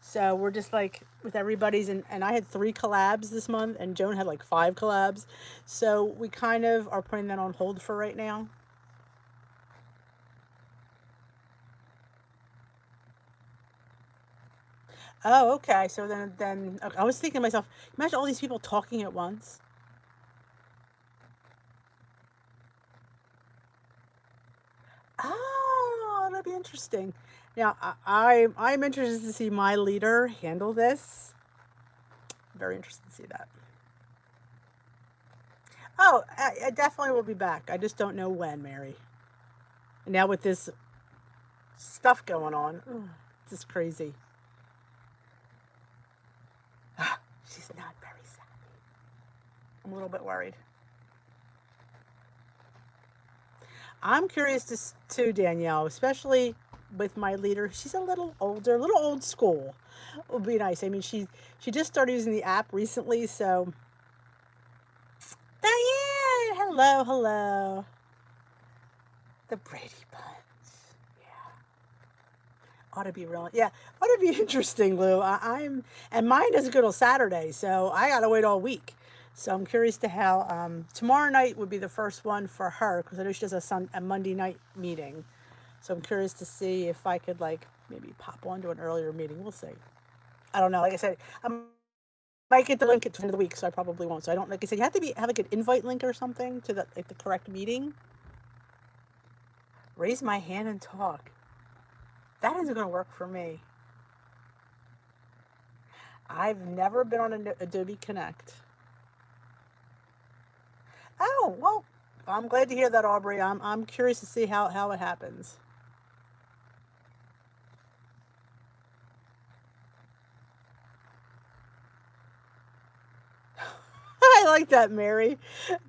S1: So we're just like with everybody's, and I had 3 collabs this month, and Joan had like 5 collabs. So we kind of are putting that on hold for right now. Oh, okay. So then okay. I was thinking to myself, imagine all these people talking at once. Oh, that'd be interesting. Now, I'm interested to see my leader handle this. Very interested to see that. Oh, I definitely will be back. I just don't know when, Mary. And now with this stuff going on, it's just crazy. She's not very savvy. I'm a little bit worried. I'm curious too, Danielle, especially with my leader. She's a little older, a little old school. It would be nice. I mean, she just started using the app recently, so Diane, hello, hello. The Brady Bunch. Ought to be real. Yeah, ought to be interesting, Lou. And mine doesn't go till Saturday, so I gotta wait all week. So I'm curious to how tomorrow night would be the first one for her because I know she does a Monday night meeting. So I'm curious to see if I could like maybe pop on to an earlier meeting. We'll see. I don't know. Like I said, I might get the link at the end of the week, so I probably won't. So I don't. Like I said, you have to have like an invite link or something to the correct meeting. Raise my hand and talk. That isn't going to work for me. I've never been on an Adobe Connect. Oh, well, I'm glad to hear that, Aubrey. I'm curious to see how it happens. I like that, Mary.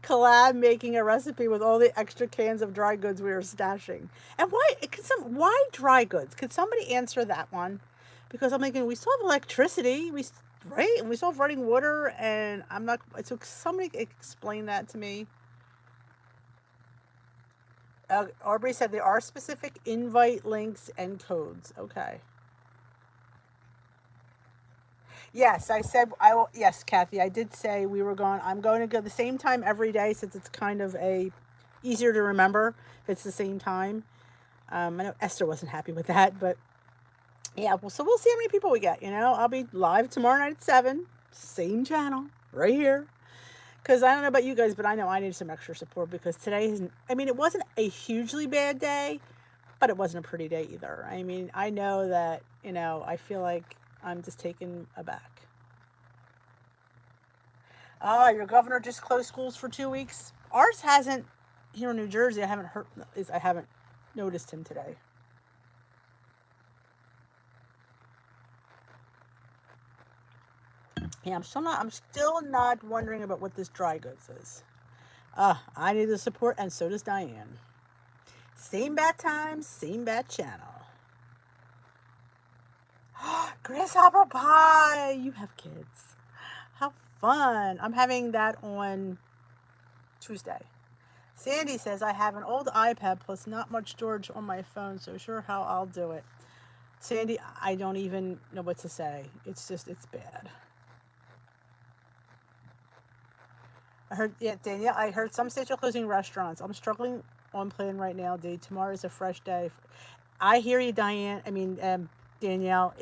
S1: Collab making a recipe with all the extra cans of dry goods we were stashing. And why dry goods? Could somebody answer that one? Because I'm thinking we still have electricity, right? And we still have running water, and I'm not. So somebody explain that to me. Aubrey said there are specific invite links and codes. Okay. Yes, I said I will. Yes, Kathy, I did say we were going. I'm going to go the same time every day since it's kind of easier to remember if it's the same time. I know Esther wasn't happy with that, but yeah. Well, so we'll see how many people we get. I'll be live tomorrow night at 7, same channel right here. Because I don't know about you guys, but I know I need some extra support because today isn't. I mean, it wasn't a hugely bad day, but it wasn't a pretty day either. I mean, I know that I feel like I'm just taken aback. Oh, your governor just closed schools for 2 weeks. Ours hasn't here in New Jersey. I haven't noticed him today. Yeah, I'm still not wondering about what this dry goods is. I need the support, and so does Diane. Same bad time, same bad channel. Grasshopper pie! You have kids. How fun. I'm having that on Tuesday. Sandy says, I have an old iPad plus not much storage on my phone, so sure how I'll do it. Sandy, I don't even know what to say. It's bad. Danielle, I heard some states are closing restaurants. I'm struggling on plan right now, dude. Tomorrow is a fresh day. I hear you, Diane. Danielle,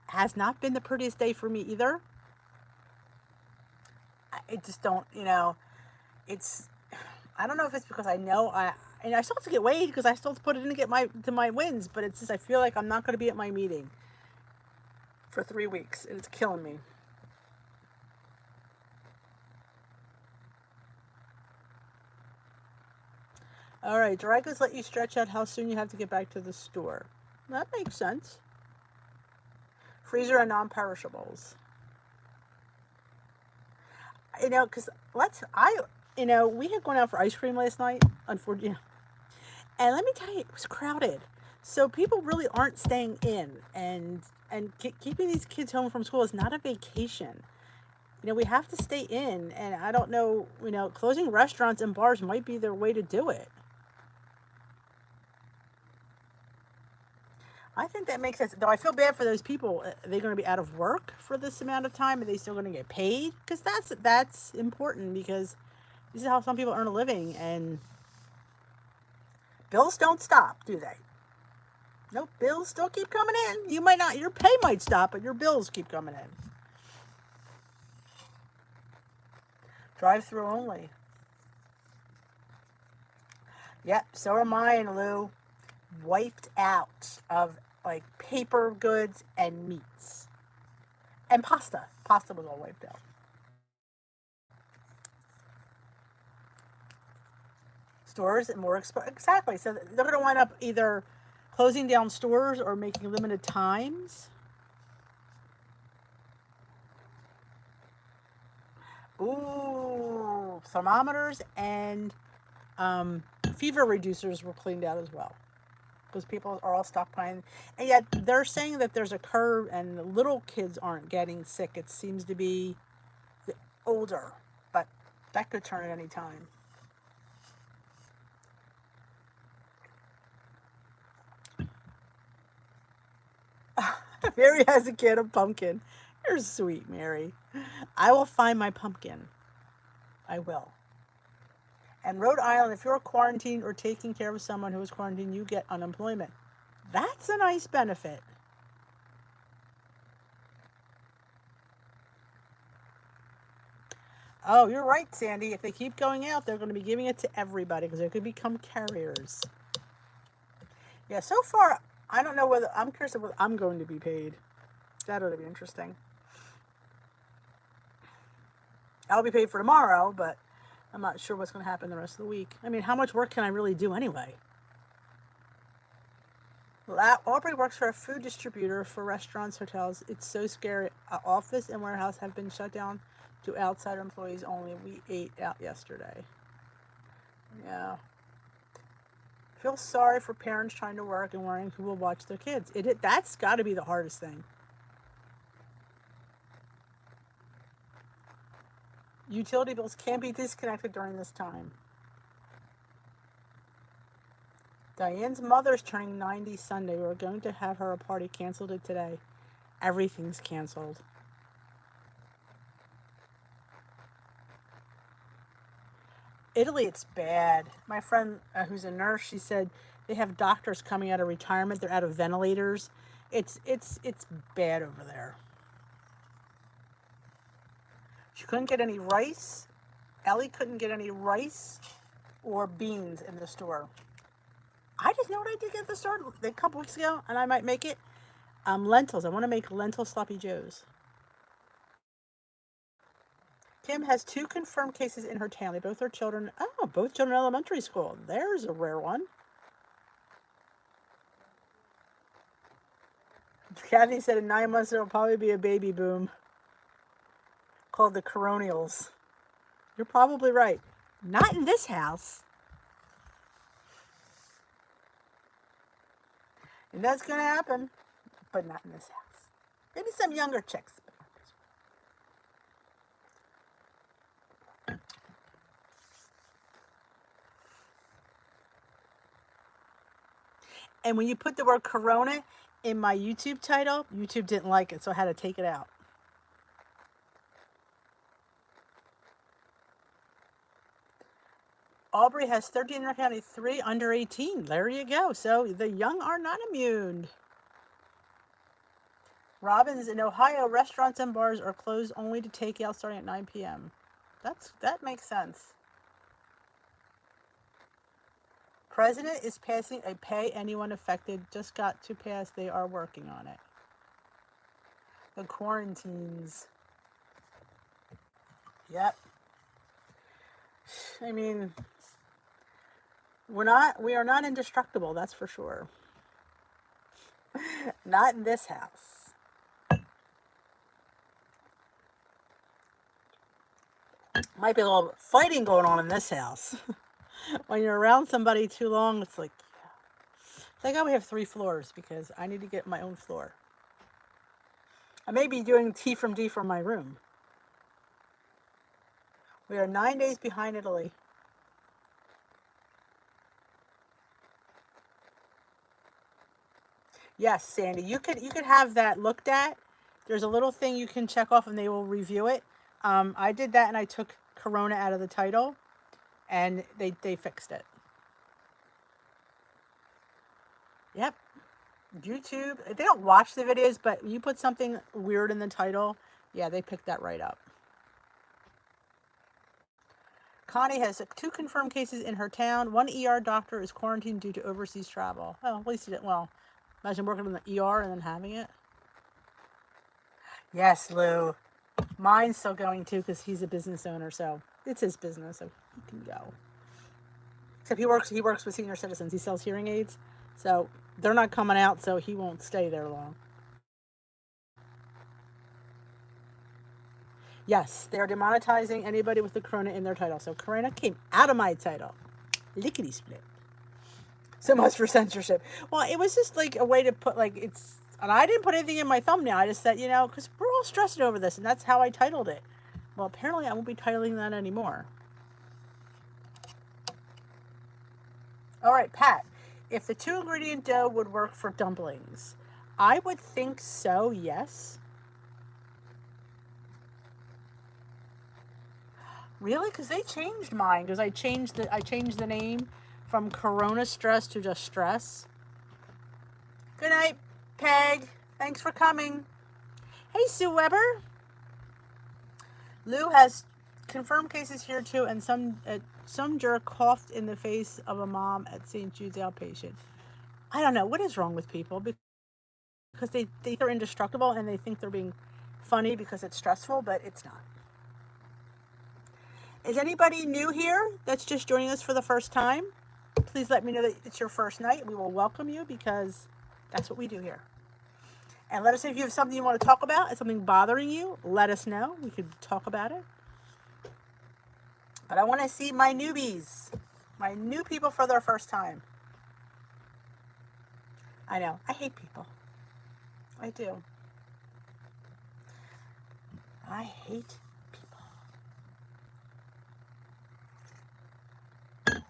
S1: has not been the prettiest day for me either. I just don't, I don't know if it's because I still have to get weighed because I still have to put it in to get my wins, but it's just, I feel like I'm not going to be at my meeting for 3 weeks, and it's killing me. All right, dry goods let you stretch out how soon you have to get back to the store. That makes sense. Freezer and non-perishables. Because we had gone out for ice cream last night, unfortunately. And let me tell you, it was crowded. So people really aren't staying in, and keeping these kids home from school is not a vacation. We have to stay in, and I don't know, closing restaurants and bars might be their way to do it. I think that makes sense. Though I feel bad for those people. Are they going to be out of work for this amount of time? Are they still going to get paid? Because that's important, because this is how some people earn a living, and bills don't stop, do they? Nope, bills still keep coming in. You might not, your pay might stop, but your bills keep coming in. Drive-through only. Yep, so are mine, Lou. Wiped out of like paper goods and meats. And pasta. Pasta was all wiped out. Stores and more exactly. So they're going to wind up either closing down stores or making limited times. Ooh, thermometers and fever reducers were cleaned out as well. because people are all stockpiling. And yet they're saying that there's a curve and the little kids aren't getting sick. It seems to be the older, but that could turn at any time. Mary has a can of pumpkin. You're sweet, Mary. I will find my pumpkin. I will. And Rhode Island, if you're quarantined or taking care of someone who is quarantined, you get unemployment. That's a nice benefit. Oh, you're right, Sandy. If they keep going out, they're going to be giving it to everybody because they could become carriers. Yeah, so far, I don't know whether, I'm curious whether I'm going to be paid. That ought to be interesting. I'll be paid for tomorrow, but I'm not sure what's going to happen the rest of the week. I mean, how much work can I really do anyway? Aubrey works for a food distributor for restaurants, hotels. It's so scary. Our office and warehouse have been shut down to outside employees only. We ate out yesterday. Yeah. Feel sorry for parents trying to work and worrying who will watch their kids. That's got to be the hardest thing. Utility bills can't be disconnected during this time. Diane's mother's turning 90 Sunday. We're going to have her a party. Canceled it today. Everything's canceled. Italy, it's bad. My friend who's a nurse, she said they have doctors coming out of retirement. They're out of ventilators. It's bad over there. She couldn't get any rice. Ellie couldn't get any rice or beans in the store. I just know what I did get at the store a couple weeks ago, and I might make it. Lentils. I want to make lentil sloppy joes. Kim has 2 confirmed cases in her town. Both are children. Oh, both children in elementary school. There's a rare one. Kathy said in 9 months there will probably be a baby boom called the coronials. You're probably right. Not in this house. And that's going to happen, but not in this house. Maybe some younger chicks. And when you put the word Corona in my YouTube title, YouTube didn't like it, so I had to take it out. Aubrey has 13 in her county, 3 under 18. There you go. So the young are not immune. Robbins, in Ohio, restaurants and bars are closed only to take out starting at 9 p.m. That makes sense. President is passing a pay anyone affected. Just got to pass. They are working on it. The quarantines. Yep. I mean, we are not indestructible, that's for sure. Not in this house. Might be a little fighting going on in this house. When you're around somebody too long, it's like, thank God we have 3 floors because I need to get my own floor. I may be doing T from D from my room. We are 9 days behind Italy. Yes, Sandy, you could have that looked at. There's a little thing you can check off and they will review it. I did that and I took Corona out of the title and they fixed it. Yep. YouTube, they don't watch the videos, but you put something weird in the title, yeah, they picked that right up. Connie has 2 confirmed cases in her town. 1 ER doctor is quarantined due to overseas travel. Oh, at least he didn't. Well, imagine working in the ER and then having it. Yes, Lou. Mine's still going too because he's a business owner, so it's his business, so he can go. Except he works with senior citizens. He sells hearing aids, so they're not coming out, so he won't stay there long. Yes, they are demonetizing anybody with the Corona in their title. So Corona came out of my title. Lickety split. So much for censorship. Well, it was just like a way to put like it's, and I didn't put anything in my thumbnail. I just said, you know, because we're all stressing over this, and that's how I titled it. Well, apparently I won't be titling that anymore. All right, Pat. If the 2-ingredient dough would work for dumplings, I would think so. Yes. Really? Because they changed mine. Because I changed the name from Corona Stress to just Stress. Good night, Peg. Thanks for coming. Hey, Sue Weber. Lou has confirmed cases here too, and some jerk coughed in the face of a mom at St. Jude's outpatient. I don't know what is wrong with people because they think they're indestructible and they think they're being funny because it's stressful, but it's not. Is anybody new here that's just joining us for the first time? Please let me know that it's your first night. We will welcome you because that's what we do here. And let us know if you have something you want to talk about, if something bothering you, let us know. We could talk about it. But I want to see my newbies, my new people for their first time. I know, I hate people. I do. I hate people.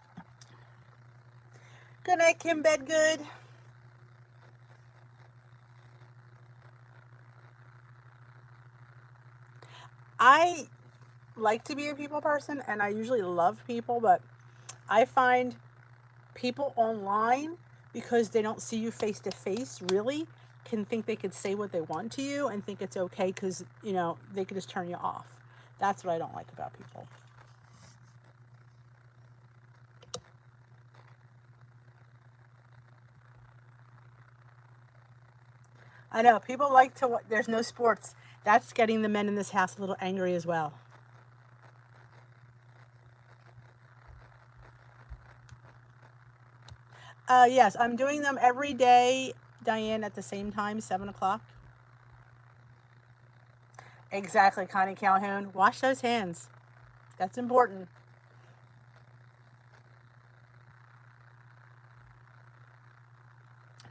S1: Good night, Kim Bedgood. I like to be a people person, and I usually love people, but I find people online, because they don't see you face to face, really can think they could say what they want to you and think it's okay because, you know, they could just turn you off. That's what I don't like about people. I know, people like to, there's no sports. That's getting the men in this house a little angry as well. Yes, I'm doing them every day, Diane, at the same time, 7 o'clock. Exactly, Connie Calhoun. Wash those hands. That's important.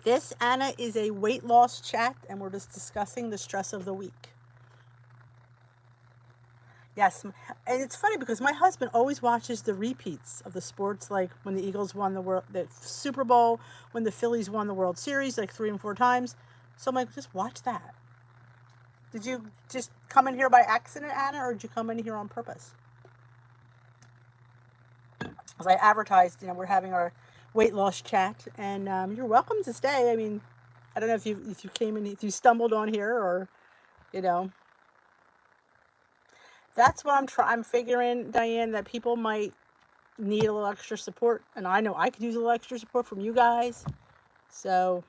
S1: This, Anna, is a weight loss chat, and we're just discussing the stress of the week. Yes, and it's funny because my husband always watches the repeats of the sports, like when the Eagles won the Super Bowl, when the Phillies won the World Series, like 3 and 4 times. So I'm like, just watch that. Did you just come in here by accident, Anna, or did you come in here on purpose? As I advertised, you know, we're having our weight loss chat, and you're welcome to stay. I mean, I don't know if you came in, if you stumbled on here, or, you know. That's what I'm figuring, Diane, that people might need a little extra support, and I know I could use a little extra support from you guys. So,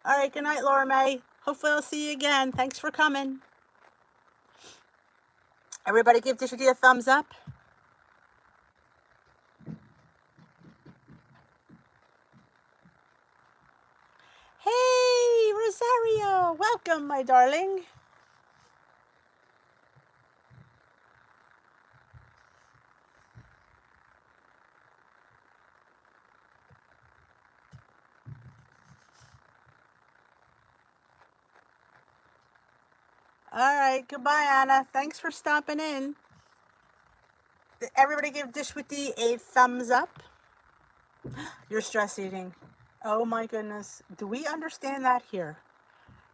S1: all right, good night, Laura May. Hopefully I'll see you again. Thanks for coming. Everybody give Dish with you a thumbs up. Hey, Rosario, welcome, my darling. All right, goodbye, Anna. Thanks for stopping in. Everybody give Dish with D a thumbs up. You're stress eating. Oh my goodness. Do we understand that here?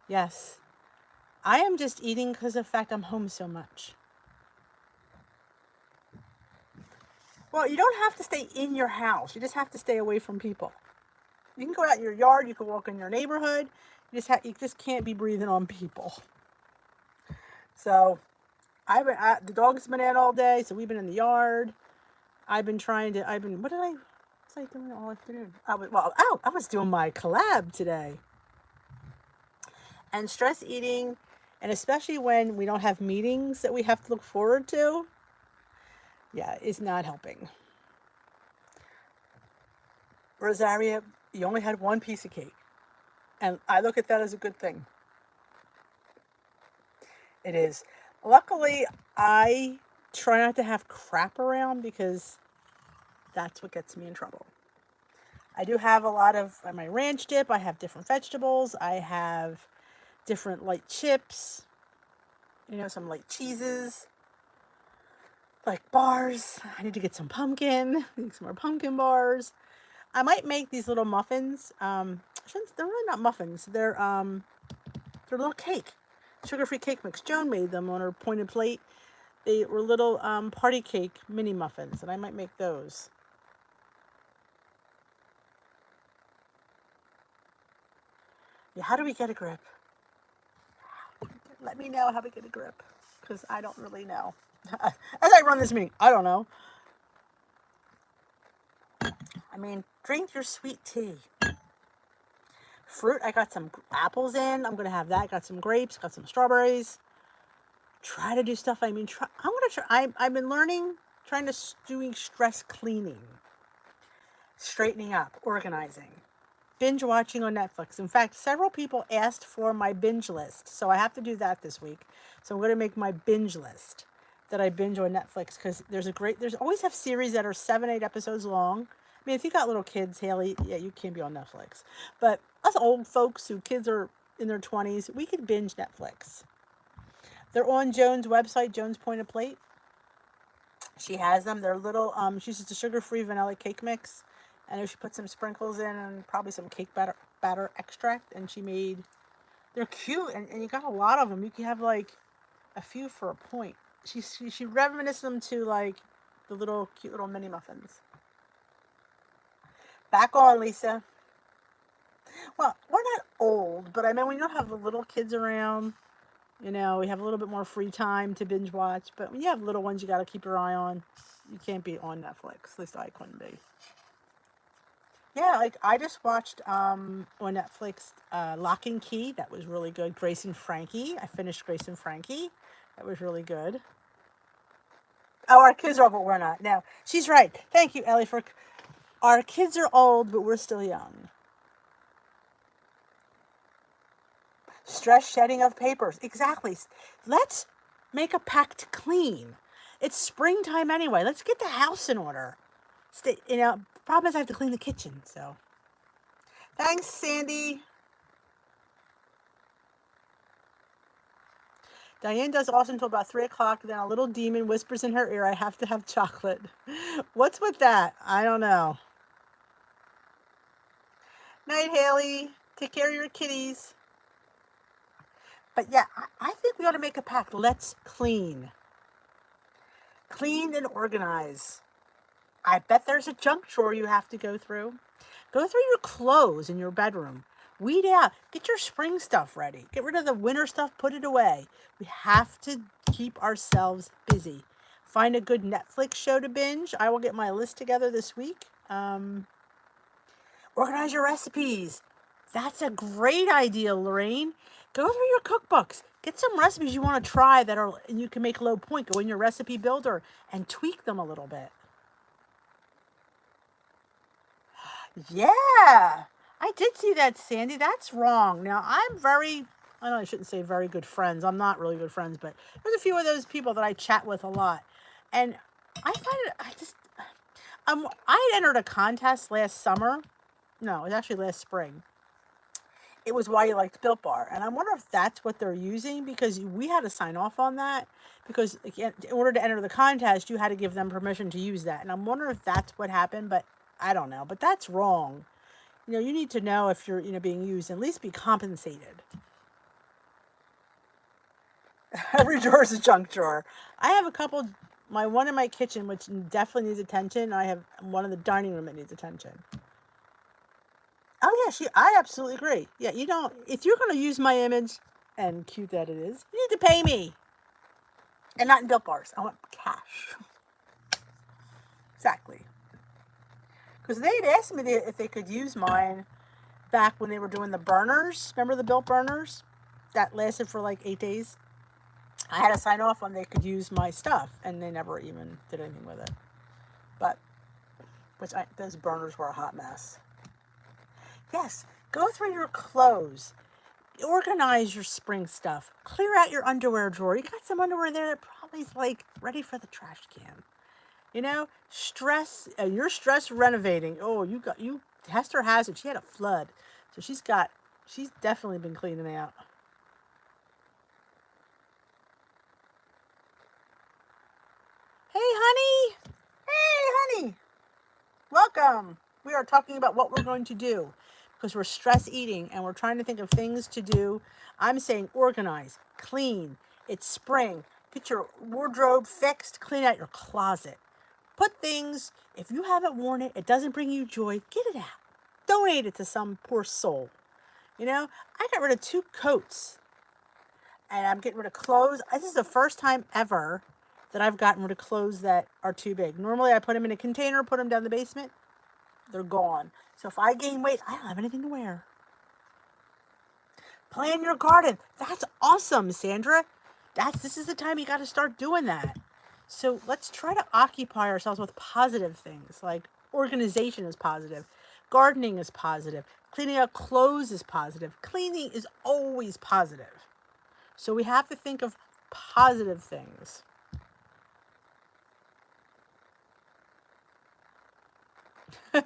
S1: Yes. I am just eating because of the fact I'm home so much. Well, you don't have to stay in your house. You just have to stay away from people. You can go out in your yard. You can walk in your neighborhood. You just can't be breathing on people. So, the dog's been out all day. So we've been in the yard. What was I doing all afternoon? I was doing my collab today. And stress eating, and especially when we don't have meetings that we have to look forward to, yeah, is not helping. Rosaria, you only had one piece of cake. And I look at that as a good thing. It is. Luckily, I try not to have crap around because that's what gets me in trouble. I do have a lot of my ranch dip. I have different vegetables. I have different light chips, some light cheeses, like bars. I need to get some pumpkin, some more pumpkin bars. I might make these little muffins. They're really not muffins. They're little cake, sugar-free cake mix. Joan made them on her pointed plate. They were little party cake mini muffins, and I might make those. Yeah, how do we get a grip? Let me know how to get a grip, because I don't really know. As I run this meeting, I don't know. I mean, drink your sweet tea. Fruit, I got some apples in. I'm going to have that. Got some grapes, got some strawberries. Try to do stuff. I'm going to try. I've been learning, doing stress cleaning, straightening up, organizing, binge watching on Netflix. In fact, several people asked for my binge list, so I have to do that this week. So I'm going to make my binge list that I binge on Netflix, because there's always have series that are 7-8 episodes long. I mean, if you got little kids, Haley, yeah, you can't be on Netflix. But us old folks who kids are in their 20s, we could binge Netflix. They're on Joan's website, Joan's Pointed Plate. She has them. They're little, she uses a sugar-free vanilla cake mix. And she put some sprinkles in and probably some cake batter extract. And they're cute. And you got a lot of them. You can have like a few for a point. She reminisced them to like the cute little mini muffins. Back on, Lisa. Well, we're not old, but I mean, when you don't have the little kids around, we have a little bit more free time to binge watch. But when you have little ones, you got to keep your eye on. You can't be on Netflix. At least I couldn't be. Yeah, like I just watched on Netflix Lock and Key. That was really good. Grace and Frankie. I finished Grace and Frankie. That was really good. Oh, our kids are old, but we're not. No, she's right. Thank you, Ellie, for... Our kids are old, but we're still young. Stress shedding of papers. Exactly. Let's make a pact to clean. It's springtime anyway. Let's get the house in order. Problem is I have to clean the kitchen, so. Thanks, Sandy. Diane does awesome until about 3 o'clock. Then a little demon whispers in her ear, I have to have chocolate. What's with that? I don't know. Night, Haley. Take care of your kitties. But yeah, I think we ought to make a pact. Let's clean. Clean and organize. I bet there's a junk drawer you have to go through. Go through your clothes in your bedroom. Weed out. Get your spring stuff ready. Get rid of the winter stuff. Put it away. We have to keep ourselves busy. Find a good Netflix show to binge. I will get my list together this week. Organize your recipes. That's a great idea, Lorraine. Go through your cookbooks. Get some recipes you want to try and you can make low point. Go in your recipe builder and tweak them a little bit. Yeah, I did see that, Sandy. That's wrong. Now, I know I shouldn't say very good friends. I'm not really good friends, but there's a few of those people that I chat with a lot. And I find it, I entered a contest last summer. No, it was actually last spring. It was why you liked Built Bar. And I wonder if that's what they're using, because we had to sign off on that. Because in order to enter the contest, you had to give them permission to use that. And I'm wondering if that's what happened, but I don't know. But that's wrong. You need to know if you're, being used, and at least be compensated. Every drawer is a junk drawer. I have a couple, one in my kitchen, which definitely needs attention. I have one in the dining room that needs attention. Oh, yeah, I absolutely agree. Yeah, if you're going to use my image, and cute that it is, you need to pay me. And not in Built Bars. I want cash. Exactly. Because they'd asked me if they could use mine back when they were doing the burners. Remember the Built burners? That lasted for like 8 days. I had to sign off on they could use my stuff, and they never even did anything with it. But, those burners were a hot mess. Yes, go through your clothes. Organize your spring stuff. Clear out your underwear drawer. You got some underwear there that probably is like ready for the trash can. You're stress renovating. Oh, you Hester has it. She had a flood. So she's definitely been cleaning out. Hey, honey. Hey, honey. Welcome. We are talking about what we're going to do because we're stress eating and we're trying to think of things to do. I'm saying organize, clean. It's spring. Get your wardrobe fixed, clean out your closet. Put things, if you haven't worn it, it doesn't bring you joy, get it out. Donate it to some poor soul. You know, I got rid of 2 coats and I'm getting rid of clothes. This is the first time ever that I've gotten rid of clothes that are too big. Normally I put them in a container, put them down the basement. They're gone. So if I gain weight, I don't have anything to wear. Plan your garden. That's awesome, Sandra. This is the time you got to start doing that. So let's try to occupy ourselves with positive things. Like organization is positive. Gardening is positive. Cleaning out clothes is positive. Cleaning is always positive. So we have to think of positive things.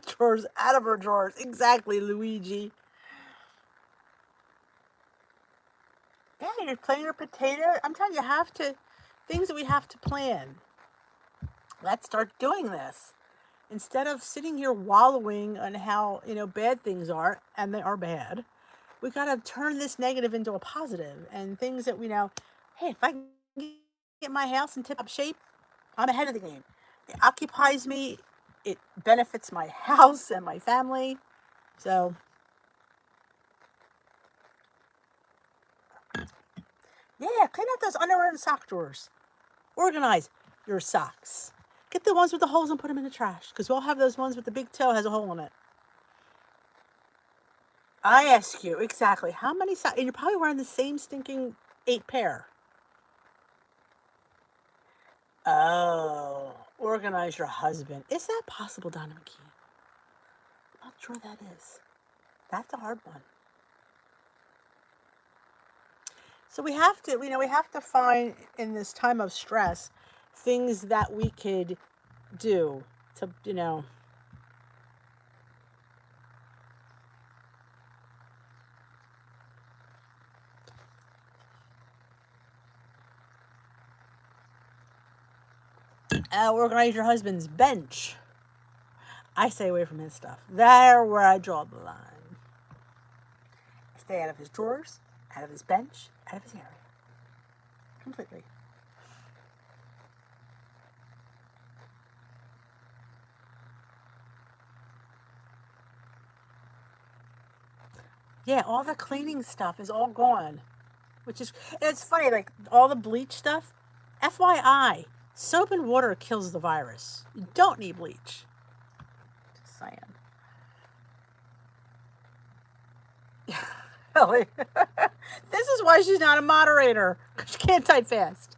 S1: Drawers out of her drawers. Exactly, Luigi. Yeah, you're planting your potato. I'm telling you, things that we have to plan. Let's start doing this. Instead of sitting here wallowing on how, bad things are, and they are bad, we got to turn this negative into a positive and things that we know, hey, if I can get my house in tip-top shape, I'm ahead of the game. It occupies me. It benefits my house and my family. So, yeah, clean out those underwear and sock drawers. Organize your socks. Get the ones with the holes and put them in the trash because we'll have those ones with the big toe has a hole in it. I ask you, exactly, how many socks? And you're probably wearing the same stinking 8 pair. Oh, organize your husband. Is that possible, Donna McKean? I'm not sure that is. That's a hard one. So we have to find in this time of stress things that we could do to. Organize your husband's bench. I stay away from his stuff. There where I draw the line. I stay out of his drawers, out of his bench, out of his area. Completely. Yeah, all the cleaning stuff is all gone. It's funny, like all the bleach stuff. FYI, soap and water kills the virus. You don't need bleach. Just saying. Really? This is why she's not a moderator. Because she can't type fast.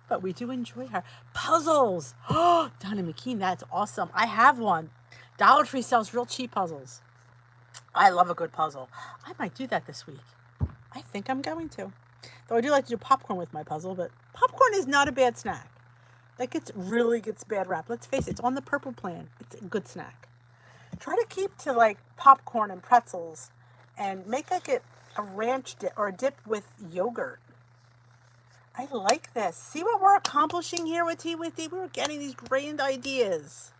S1: But we do enjoy her. Puzzles. Oh, Donna McKean, that's awesome. I have one. Dollar Tree sells real cheap puzzles. I love a good puzzle. I might do that this week. I think I'm going to. Though I do like to do popcorn with my puzzle, but popcorn is not a bad snack. That really gets bad rap. Let's face it, it's on the purple plan. It's a good snack. Try to keep to like popcorn and pretzels and make like a ranch dip or a dip with yogurt. I like this. See what we're accomplishing here with Tea with Tea? We're getting these grand ideas.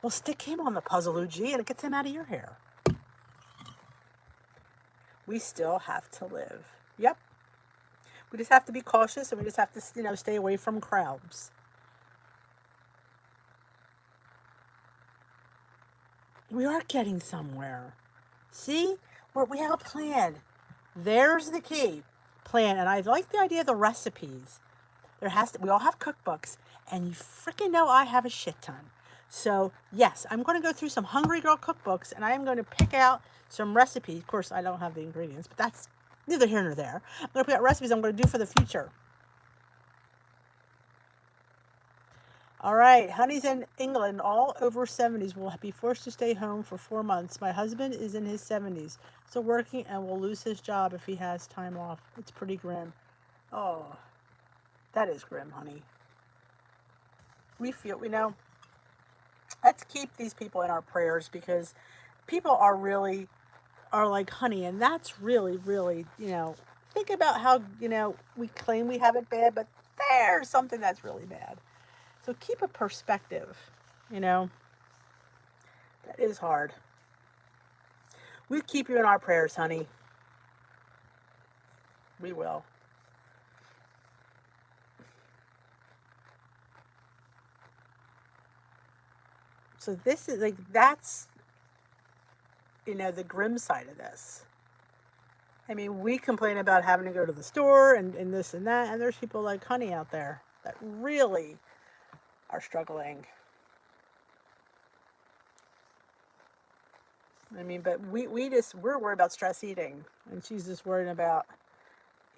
S1: Well, stick him on the puzzle, Uji, and it gets him out of your hair. We still have to live. Yep. We just have to be cautious and we just have to, stay away from crowds. We are getting somewhere. See? We have a plan. There's the key. Plan. And I like the idea of the recipes. We all have cookbooks. And you freaking know I have a shit ton. So, yes, I'm going to go through some Hungry Girl cookbooks and I am going to pick out some recipes. Of course, I don't have the ingredients, but that's neither here nor there. I'm going to pick out recipes I'm going to do for the future. All right, honey's in England, all over 70s, will be forced to stay home for 4 months. My husband is in his 70s, still working and will lose his job if he has time off. It's pretty grim. Oh, that is grim, honey. Let's keep these people in our prayers because people are like honey, and that's really, think about how, we claim we have it bad, but there's something that's really bad. So keep a perspective, you know. That is hard. We keep you in our prayers, honey. We will. So this is that's, the grim side of this. I mean, we complain about having to go to the store and this and that, and there's people like honey out there that really are struggling. I mean, but we're worried about stress eating, and he's worried about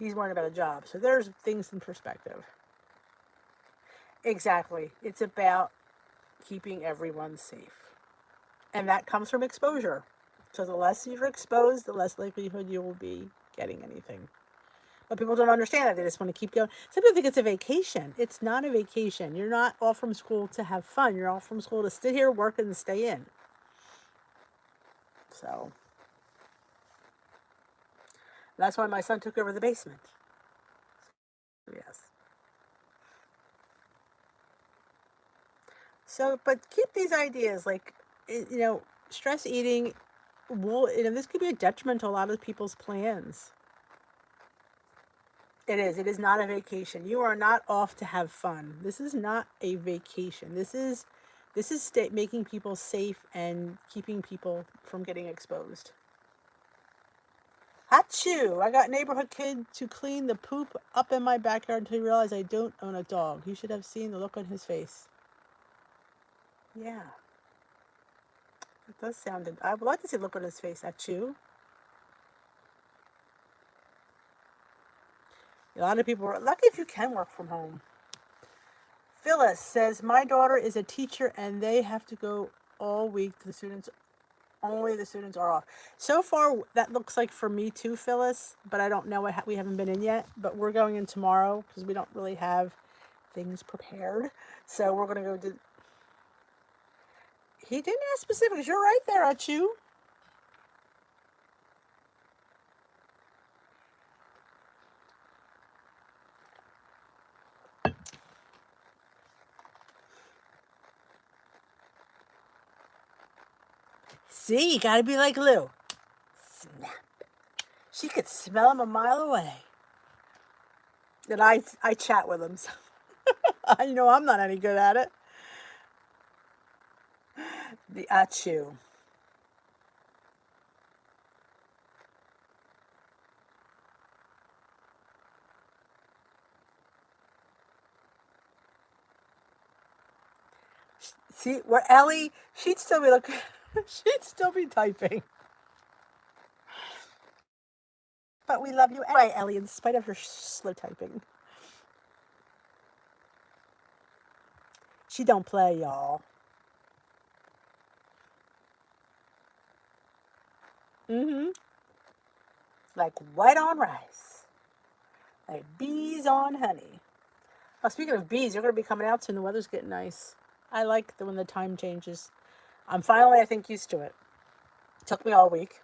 S1: a job. So there's things in perspective. Exactly. It's about keeping everyone safe. And that comes from exposure. So the less you're exposed, the less likelihood you will be getting anything. But people don't understand that. They just want to keep going. Some people think it's a vacation. It's not a vacation. You're not off from school to have fun. You're off from school to sit here, work, and stay in. So that's why my son took over the basement. Yes. So, but keep these ideas stress eating this could be a detriment to a lot of people's plans. It is. It is not a vacation. You are not off to have fun. This is not a vacation. This is making people safe and keeping people from getting exposed. Achoo! I got neighborhood kid to clean the poop up in my backyard until he realized I don't own a dog. You should have seen the look on his face. Yeah. It does sound. I would like to see the look on his face. Achoo! A lot of people are lucky if you can work from home. Phyllis says, my daughter is a teacher and they have to go all week. Only the students are off. So far, that looks like for me too, Phyllis, but I don't know. We haven't been in yet, but we're going in tomorrow because we don't really have things prepared. So we're going to go do. He didn't ask specifics. You're right there, Achu. See, you gotta be like Lou. Snap. She could smell him a mile away. And I chat with him, so I know I'm not any good at it. The Achu. See, where Ellie, she'd still be looking, she'd still be typing. But we love you anyway, Ellie, in spite of her slow typing. She don't play, y'all. Mm-hmm. Like white on rice. Like bees on honey. Oh, speaking of bees, they're going to be coming out soon. The weather's getting nice. I like when the time changes. I'm finally, I think, used to it. It took me all week.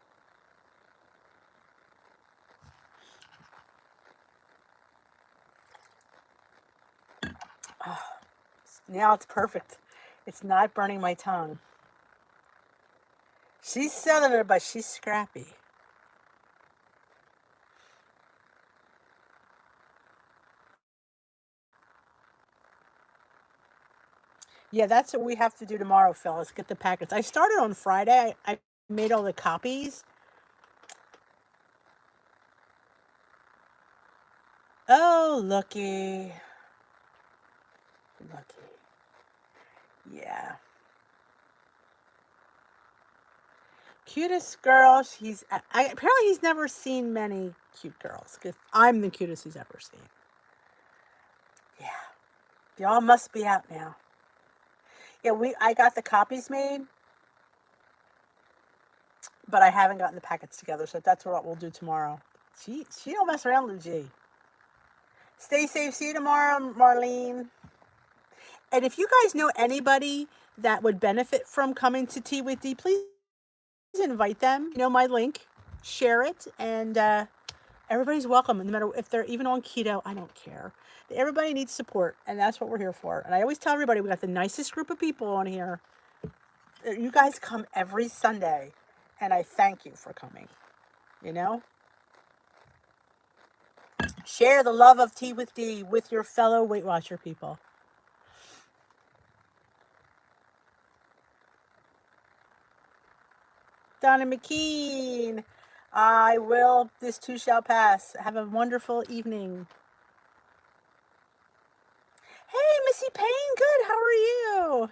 S1: Oh, now it's perfect. It's not burning my tongue. She's Southerner, but she's scrappy. Yeah, that's what we have to do tomorrow, Phyllis. Get the packets. I started on Friday. I made all the copies. Oh, looky. Looky. Yeah. Cutest girl. Apparently he's never seen many cute girls. Cause I'm the cutest he's ever seen. Yeah. Y'all must be out now. Yeah, I got the copies made, but I haven't gotten the packets together, so that's what we'll do tomorrow. She don't mess around, Luigi. Stay safe. See you tomorrow, Marlene. And if you guys know anybody that would benefit from coming to Tea with D, please invite them. You know my link. Share it, and everybody's welcome. No matter if they're even on keto, I don't care. Everybody needs support, and that's what we're here for. And I always tell everybody we got the nicest group of people on here. You guys come every Sunday, and I thank you for coming. You know? Share the love of Tea with D with your fellow Weight Watcher people. Donna McKean, I will. This too shall pass. Have a wonderful evening. Hey, Missy Payne, good. How are you?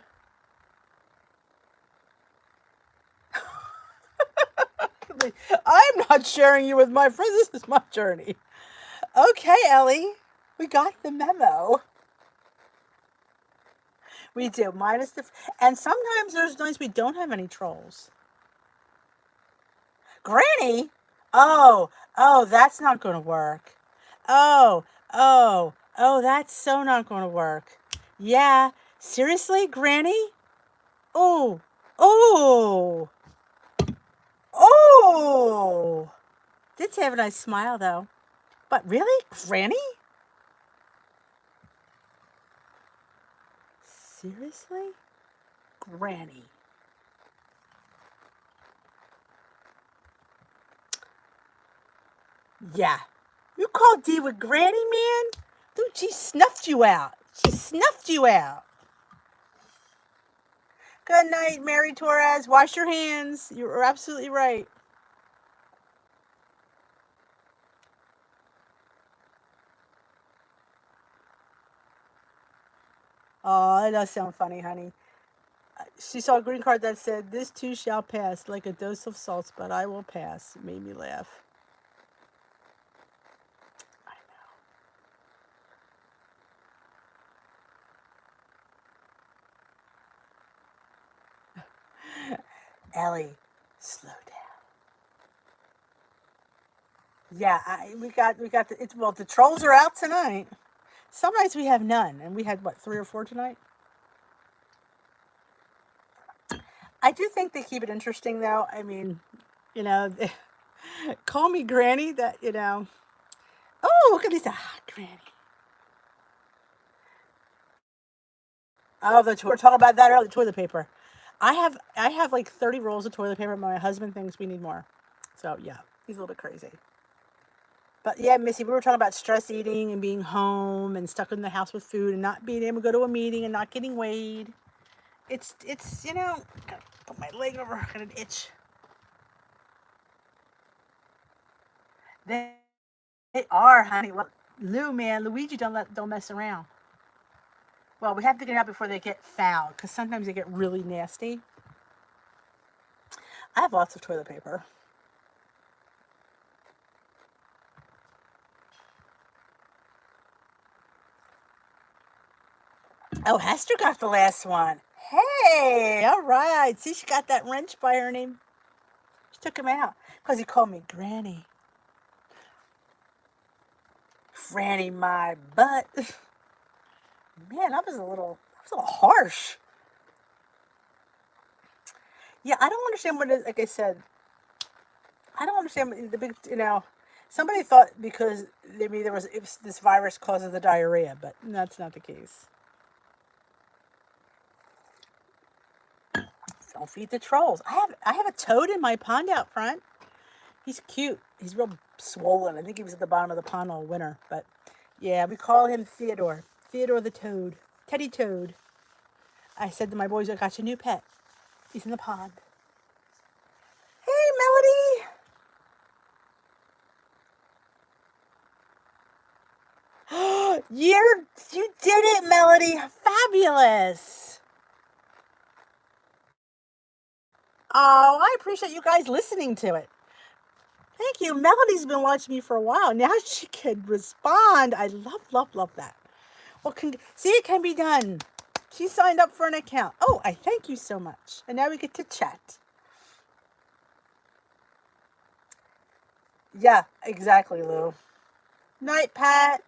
S1: I'm not sharing you with my friends. This is my journey. Okay, Ellie, we got the memo. We do, minus the... And sometimes there's nights we don't have any trolls. Granny? Oh, that's not going to work. Oh, that's so not going to work. Yeah, seriously, Granny? Oh. Did have a nice smile, though. But really? Granny? Seriously? Granny. Yeah. You called D with Granny, man? Dude, she snuffed you out. Good night, Mary Torres. Wash your hands. You're absolutely right. Oh, that does sound funny, honey. She saw a green card that said, "This too shall pass, like a dose of salts, but I will pass." It made me laugh. I know. Ellie, slow down. Yeah, we got the trolls are out tonight. Some nights we have none, and we had what, 3 or 4 tonight. I do think they keep it interesting, though. I mean, you know, call me Granny. That, you know. Oh, look at Lisa, Granny. Oh, we're talking about that earlier. Toilet paper. I have like 30 rolls of toilet paper. My husband thinks we need more. So yeah, he's a little bit crazy. But yeah, Missy, we were talking about stress eating and being home and stuck in the house with food and not being able to go to a meeting and not getting weighed. It's you know, put my leg over, got an itch. They are, honey. Well, Luigi don't mess around. Well, we have to get out before they get foul, because sometimes they get really nasty. I have lots of toilet paper. Oh, Hester got the last one. Hey, all right. See, she got that wrench by her name. She took him out because he called me Granny. Granny, my butt. Man, that was a little harsh. Yeah, I don't understand what it is. Like I said, I don't understand the big, you know, somebody thought because maybe this virus causes the diarrhea, but that's not the case. Don't feed the trolls. I have a toad in my pond out front. He's cute. He's real swollen. I think he was at the bottom of the pond all winter. But yeah, we call him Theodore. Theodore the toad. Teddy Toad. I said to my boys, I got you a new pet. He's in the pond. Hey, Melody. You did it, Melody. Fabulous. Oh, I appreciate you guys listening to it. Thank you. Melody's been watching me for a while. Now she can respond. I love that. Well, see, it can be done. She signed up for an account. Oh, I thank you so much. And now we get to chat. Yeah, exactly, Lou. Night, Pat.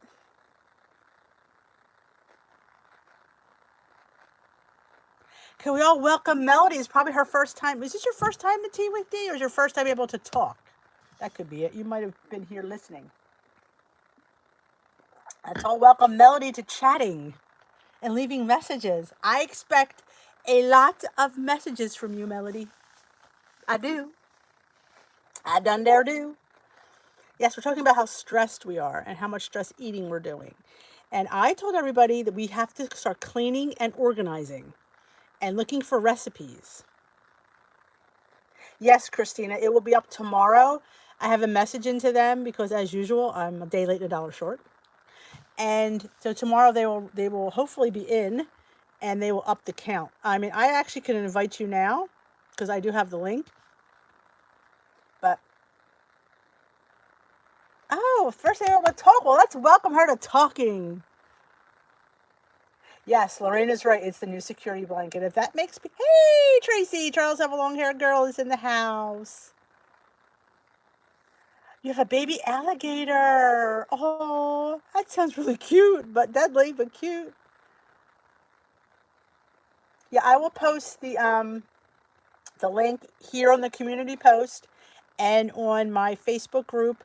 S1: Can we all welcome Melody? It's probably her first time. Is this your first time to Tea with D, or is your first time able to talk? That could be it. You might have been here listening. Let's all welcome Melody to chatting and leaving messages. I expect a lot of messages from you, Melody. I do. I done dare do. Yes, we're talking about how stressed we are and how much stress eating we're doing. And I told everybody that we have to start cleaning and organizing and looking for recipes. Yes, Christina, it will be up tomorrow. I have a message into them because, as usual, I'm a day late and a dollar short. And so tomorrow they will hopefully be in, and they will up the count. I mean, I actually can invite you now because I do have the link. But oh, first thing I want to talk. Well, let's welcome her to talking. Yes, Lorena's right. It's the new security blanket. If that makes me... Hey, Tracy, Charles have a long-haired girl is in the house. You have a baby alligator. Oh, that sounds really cute, but deadly, but cute. Yeah, I will post the link here on the community post and on my Facebook group,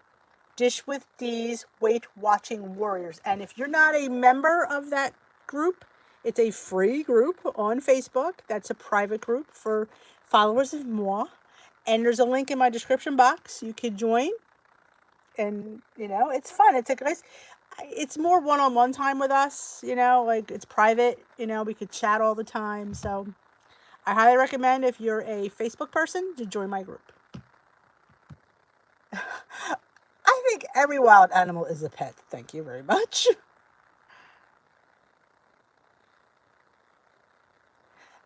S1: Dish with D's Weight Watching Warriors. And if you're not a member of that group, it's a free group on Facebook. That's a private group for followers of moi. And there's a link in my description box. You can join. And, it's fun. It's a nice, it's more one-on-one time with us, like it's private, we could chat all the time. So I highly recommend if you're a Facebook person to join my group. I think every wild animal is a pet. Thank you very much.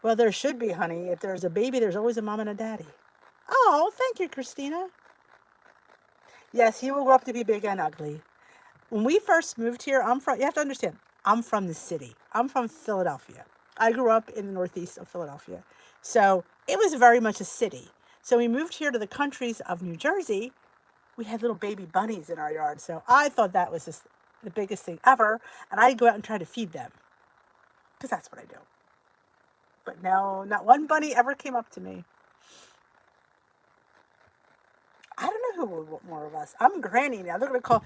S1: Well, there should be, honey. If there's a baby, there's always a mom and a daddy. Oh, thank you, Christina. Yes, he will grow up to be big and ugly. When we first moved here, you have to understand, I'm from the city. I'm from Philadelphia. I grew up in the northeast of Philadelphia. So it was very much a city. So we moved here to the countries of New Jersey. We had little baby bunnies in our yard. So I thought that was just the biggest thing ever. And I'd go out and try to feed them. Because that's what I do. But no, not one bunny ever came up to me. I don't know who would want more of us. I'm Granny now. They're going to call,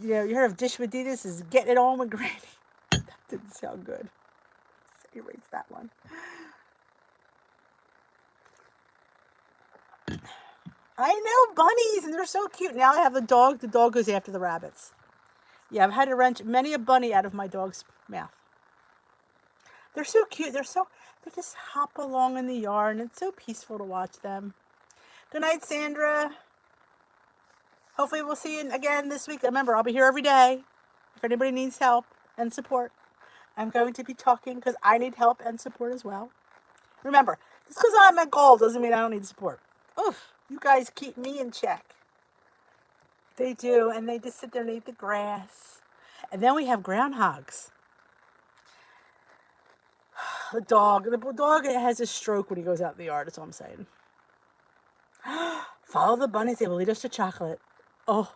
S1: you heard of Dish with D? This is Getting It On with Granny. That didn't sound good. So erase that one. I know, bunnies, and they're so cute. Now I have a dog. The dog goes after the rabbits. Yeah, I've had to wrench many a bunny out of my dog's mouth. They're so cute. They just hop along in the yard, and it's so peaceful to watch them. Good night, Sandra. Hopefully we'll see you again this week. Remember, I'll be here every day. If anybody needs help and support, I'm going to be talking because I need help and support as well. Remember, just because I'm at goal doesn't mean I don't need support. Oof, you guys keep me in check. They do, and they just sit there and eat the grass. And then we have groundhogs. The dog has a stroke when he goes out in the yard. That's all I'm saying. Follow the bunnies. They will lead us to chocolate. Oh,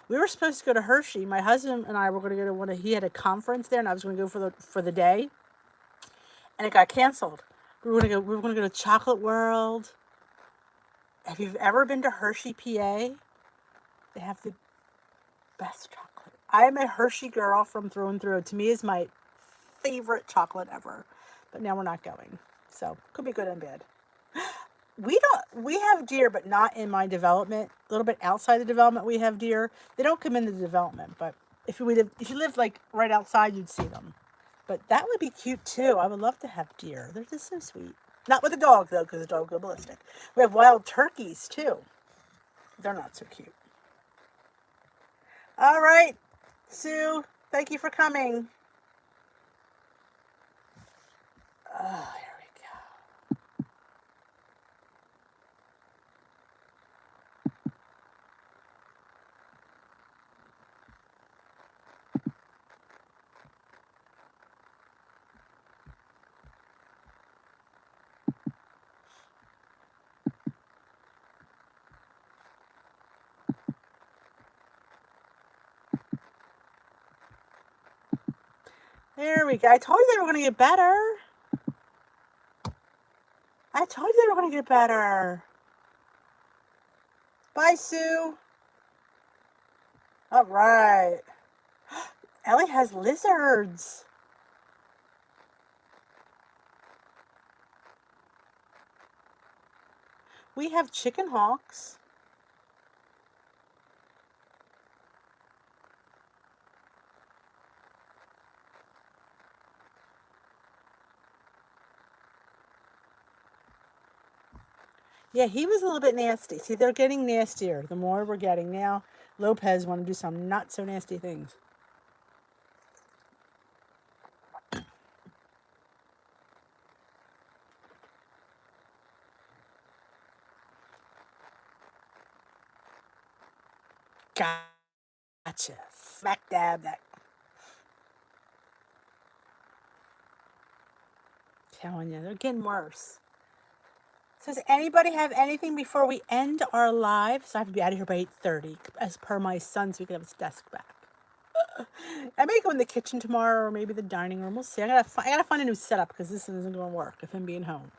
S1: we were supposed to go to Hershey. My husband and I were going to go to he had a conference there, and I was going to go for the day, and it got canceled. We were going to go to Chocolate World. Have you ever been to Hershey, PA? They have the best chocolate. I am a Hershey girl from through and through. To me, is my favorite chocolate ever. But now we're not going, so could be good and bad. We have deer, but not in my development. A little bit outside the development, we have deer. They don't come into the development, but if you lived like right outside, you'd see them. But that would be cute too. I would love to have deer. They're just so sweet. Not with the dog though, because the dog will go ballistic. We have wild turkeys too. They're not so cute. All right, Sue. Thank you for coming. Oh, here we go. There we go. I told you they were going to get better. I told you they were going to get better. Bye, Sue. All right. Ellie has lizards. We have chicken hawks. Yeah, he was a little bit nasty. See, they're getting nastier the more we're getting now. Lopez want to do some not so nasty things. Gotcha. Smack dab that. Telling you, they're getting worse. So does anybody have anything before we end our live? So I have to be out of here by 8:30, as per my son, so we can have his desk back. I may go in the kitchen tomorrow, or maybe the dining room. We'll see. I gotta find a new setup because this isn't going to work if I'm being home.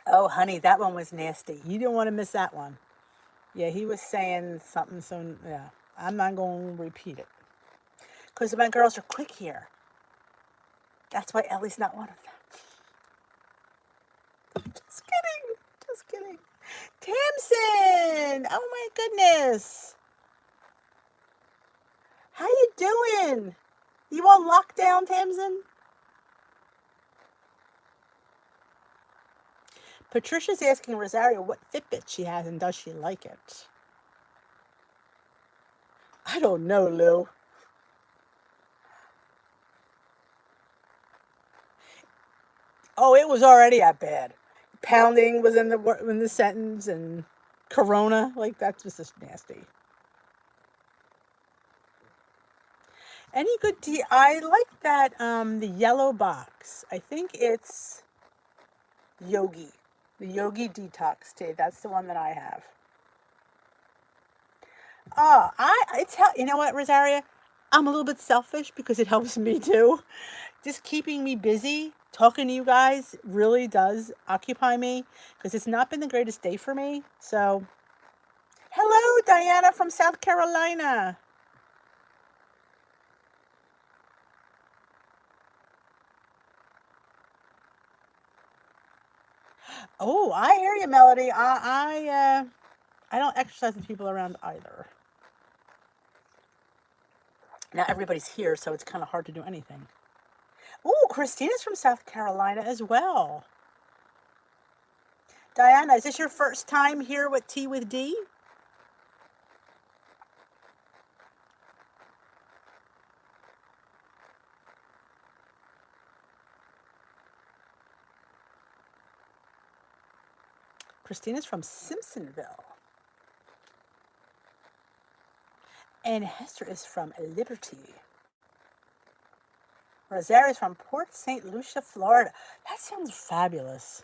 S1: Oh, honey, that one was nasty. You didn't want to miss that one. Yeah, he was saying something. So yeah, I'm not going to repeat it because my girls are quick here. That's why Ellie's not one of them. Just kidding. Just kidding. Tamsin! Oh my goodness. How you doing? You on lockdown, Tamsin? Patricia's asking Rosario what Fitbit she has and does she like it? I don't know, Lou. Oh, it was already that bad. Pounding was in the sentence, and Corona, like that's just nasty. Any good tea? I like that the yellow box. I think it's Yogi. The Yogi Detox Tea. That's the one that I have. Oh, you know what, Rosaria? I'm a little bit selfish because it helps me too. Just keeping me busy, talking to you guys really does occupy me because it's not been the greatest day for me. So, hello, Diana from South Carolina. Oh, I hear you, Melody. I don't exercise with people around either. Now everybody's here, so it's kind of hard to do anything. Oh, Christina's from South Carolina as well. Diana, is this your first time here with Tea with D? Christina's from Simpsonville. And Hester is from Liberty. Rosario is from Port St. Lucia, Florida. That sounds fabulous.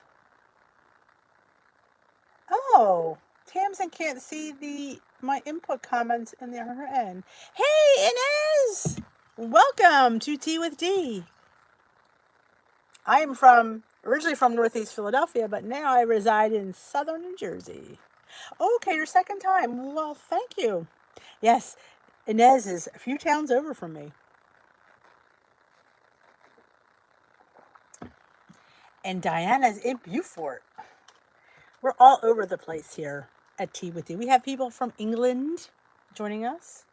S1: Oh, Tamsin can't see my input comments in her end. Hey, Inez! Welcome to Tea with D. I am originally from Northeast Philadelphia, but now I reside in Southern New Jersey. Okay, your second time. Well, thank you. Yes, Inez is a few towns over from me. And Diana's in Beaufort. We're all over the place here at Tea with You. We have people from England joining us.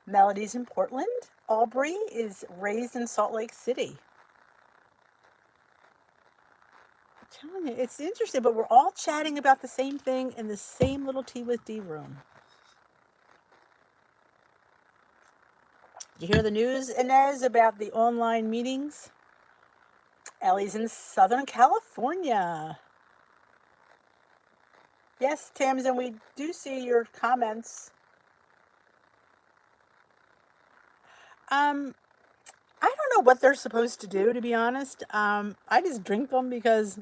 S1: Melody's in Portland. Aubrey is raised in Salt Lake City. I'm telling you, it's interesting, but we're all chatting about the same thing in the same little Tea with D room. Did you hear the news, Inez, about the online meetings? Ellie's in Southern California. Yes, Tamsin, we do see your comments. I don't know what they're supposed to do, to be honest. I just drink them because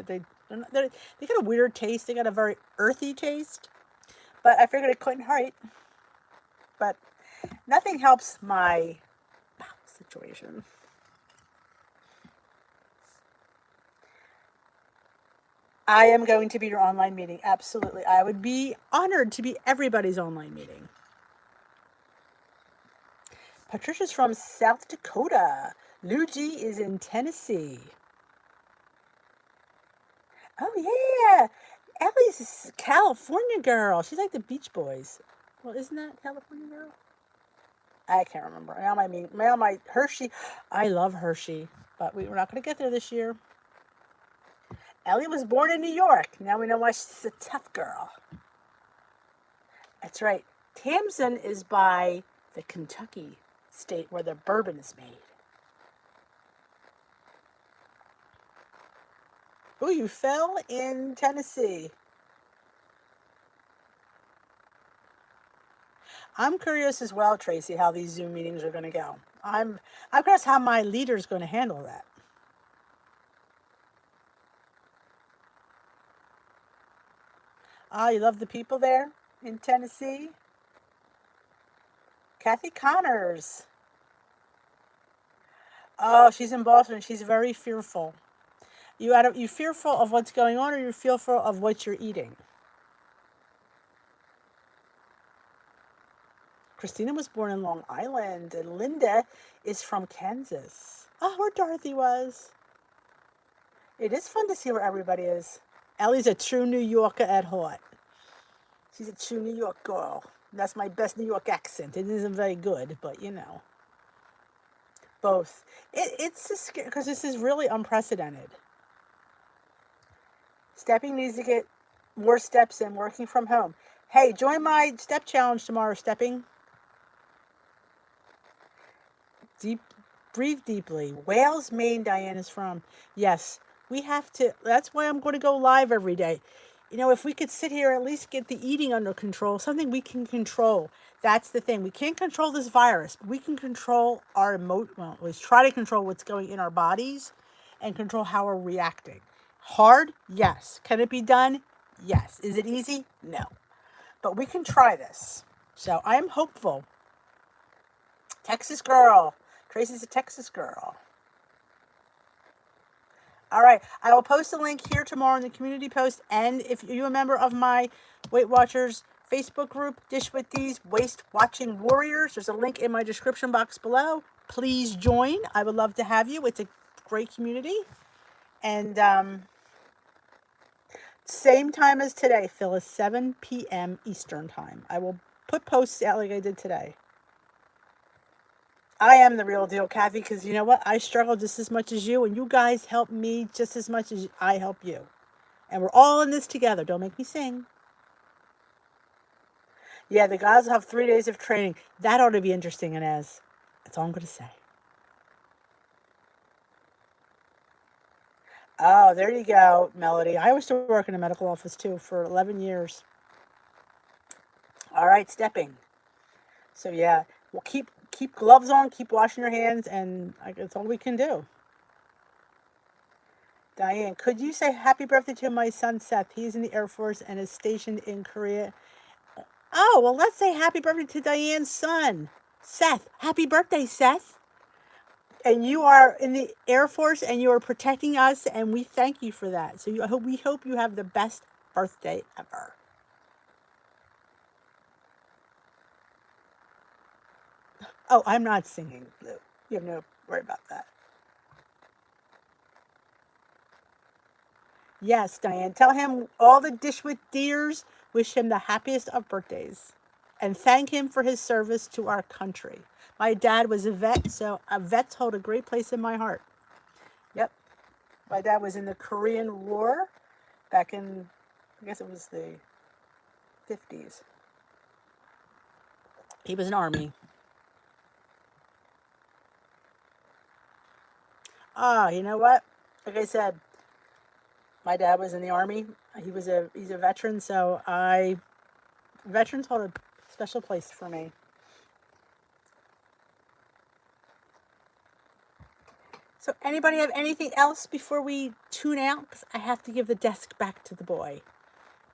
S1: they got a weird taste. They got a very earthy taste. But I figured it couldn't hurt. But nothing helps my bowels. situation. I am going to be your online meeting. Absolutely. I would be honored to be everybody's online meeting. Patricia's from South Dakota. Luigi is in Tennessee. Oh, yeah. Ellie's a California girl. She's like the Beach Boys. Well, isn't that California girl? I can't remember. Now my Hershey. I love Hershey, but we're not going to get there this year. Ellie was born in New York. Now we know why she's a tough girl. That's right. Tamsin is by the Kentucky state where the bourbon is made. Oh, you fell in Tennessee. I'm curious as well, Tracy, how these Zoom meetings are going to go. I'm curious how my leader's going to handle that. Ah, you love the people there in Tennessee? Kathy Connors. Oh, she's in Boston. She's very fearful. You fearful of what's going on, or you're fearful of what you're eating? Christina was born in Long Island, and Linda is from Kansas. Oh, where Dorothy was. It is fun to see where everybody is. Ellie's a true New Yorker at heart. She's a true New York girl. That's my best New York accent. It isn't very good, but you know. Both. It's just because this is really unprecedented. Stepping needs to get more steps in working from home. Hey, join my step challenge tomorrow, Stepping. Breathe deeply. Wales, Maine, Diane is from. Yes, we have to. That's why I'm going to go live every day. You know, if we could sit here and at least get the eating under control, something we can control. That's the thing. We can't control this virus, but we can control our at least try to control what's going in our bodies and control how we're reacting. Hard? Yes. Can it be done? Yes. Is it easy? No. But we can try this. So I am hopeful. Texas girl. Tracy's a Texas girl. All right. I will post a link here tomorrow in the community post. And if you're a member of my Weight Watchers Facebook group, Dish with These Waist Watching Warriors, there's a link in my description box below. Please join. I would love to have you. It's a great community. And same time as today, Phyllis, 7 p.m. Eastern time. I will put posts out like I did today. I am the real deal, Kathy, because you know what? I struggle just as much as you, and you guys help me just as much as I help you. And we're all in this together. Don't make me sing. Yeah, the guys will have 3 days of training. That ought to be interesting, Inez. That's all I'm going to say. Oh, there you go, Melody. I used to work in a medical office, too, for 11 years. All right, Stepping. So, yeah, we'll keep gloves on, keep washing your hands, and that's all we can do. Diane, could you say happy birthday to my son, Seth? He's in the Air Force and is stationed in Korea. Oh, well, let's say happy birthday to Diane's son, Seth. Happy birthday, Seth. And you are in the Air Force and you are protecting us, and we thank you for that. So we hope you have the best birthday ever. Oh, I'm not singing, Lou. You have no worry about that. Yes, Diane. Tell him all the Dish with Deers wish him the happiest of birthdays and thank him for his service to our country. My dad was a vet, so vets hold a great place in my heart. Yep. My dad was in the Korean War back in, I guess it was the 50s. He was an Army. You know what? Like I said, my dad was in the Army. He's a veteran, so veterans hold a special place for me. So anybody have anything else before we tune out? Because I have to give the desk back to the boy.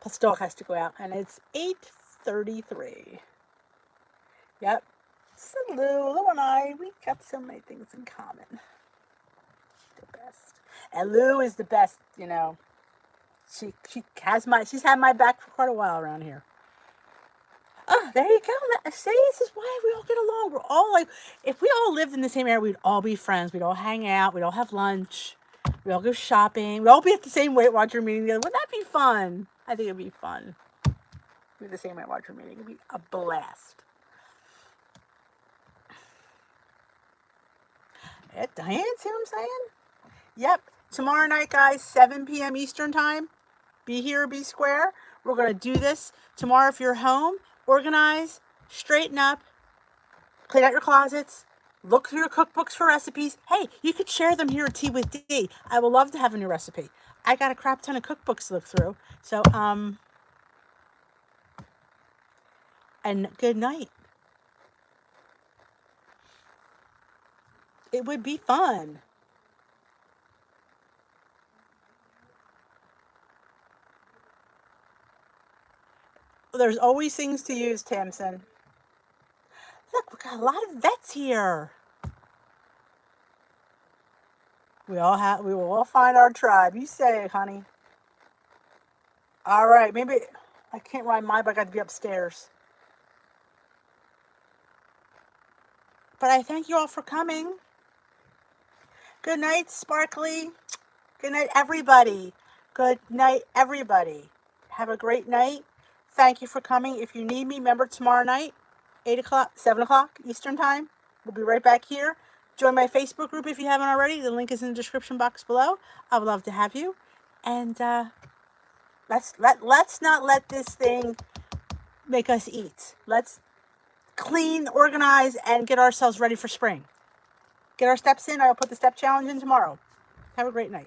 S1: Plus dog has to go out, and it's 8:33. Yep. So Lou and I, we got got so many things in common. The best. And Lou is the best, you know. She's had my back for quite a while around here. Oh, there you go. See, this is why we all get along. We're all like, if we all lived in the same area, we'd all be friends. We'd all hang out. We'd all have lunch. We'd all go shopping. We'd all be at the same Weight Watcher meeting together. Wouldn't that be fun? I think it'd be fun. Be the same Weight Watcher meeting. It'd be a blast. Diane, see what I'm saying? Yep. Tomorrow night, guys, 7 p.m. Eastern time. Be here, be square. We're going to do this tomorrow. If you're home, organize, straighten up, clean out your closets, look through your cookbooks for recipes. Hey, you could share them here at Tea with D. I would love to have a new recipe. I got a crap ton of cookbooks to look through. So, and good night. It would be fun. There's always things to use, Tamsin. Look, we got a lot of vets here. We will all find our tribe. You say it, honey. All right, maybe I can't ride mine, but I got to be upstairs. But I thank you all for coming. Good night, Sparkly. Good night, everybody. Good night, everybody. Have a great night. Thank you for coming. If you need me, remember tomorrow night, 8 o'clock, 7 o'clock Eastern time. We'll be right back here. Join my Facebook group if you haven't already. The link is in the description box below. I would love to have you. And let's not let this thing make us eat. Let's clean, organize, and get ourselves ready for spring. Get our steps in. I'll put the step challenge in tomorrow. Have a great night.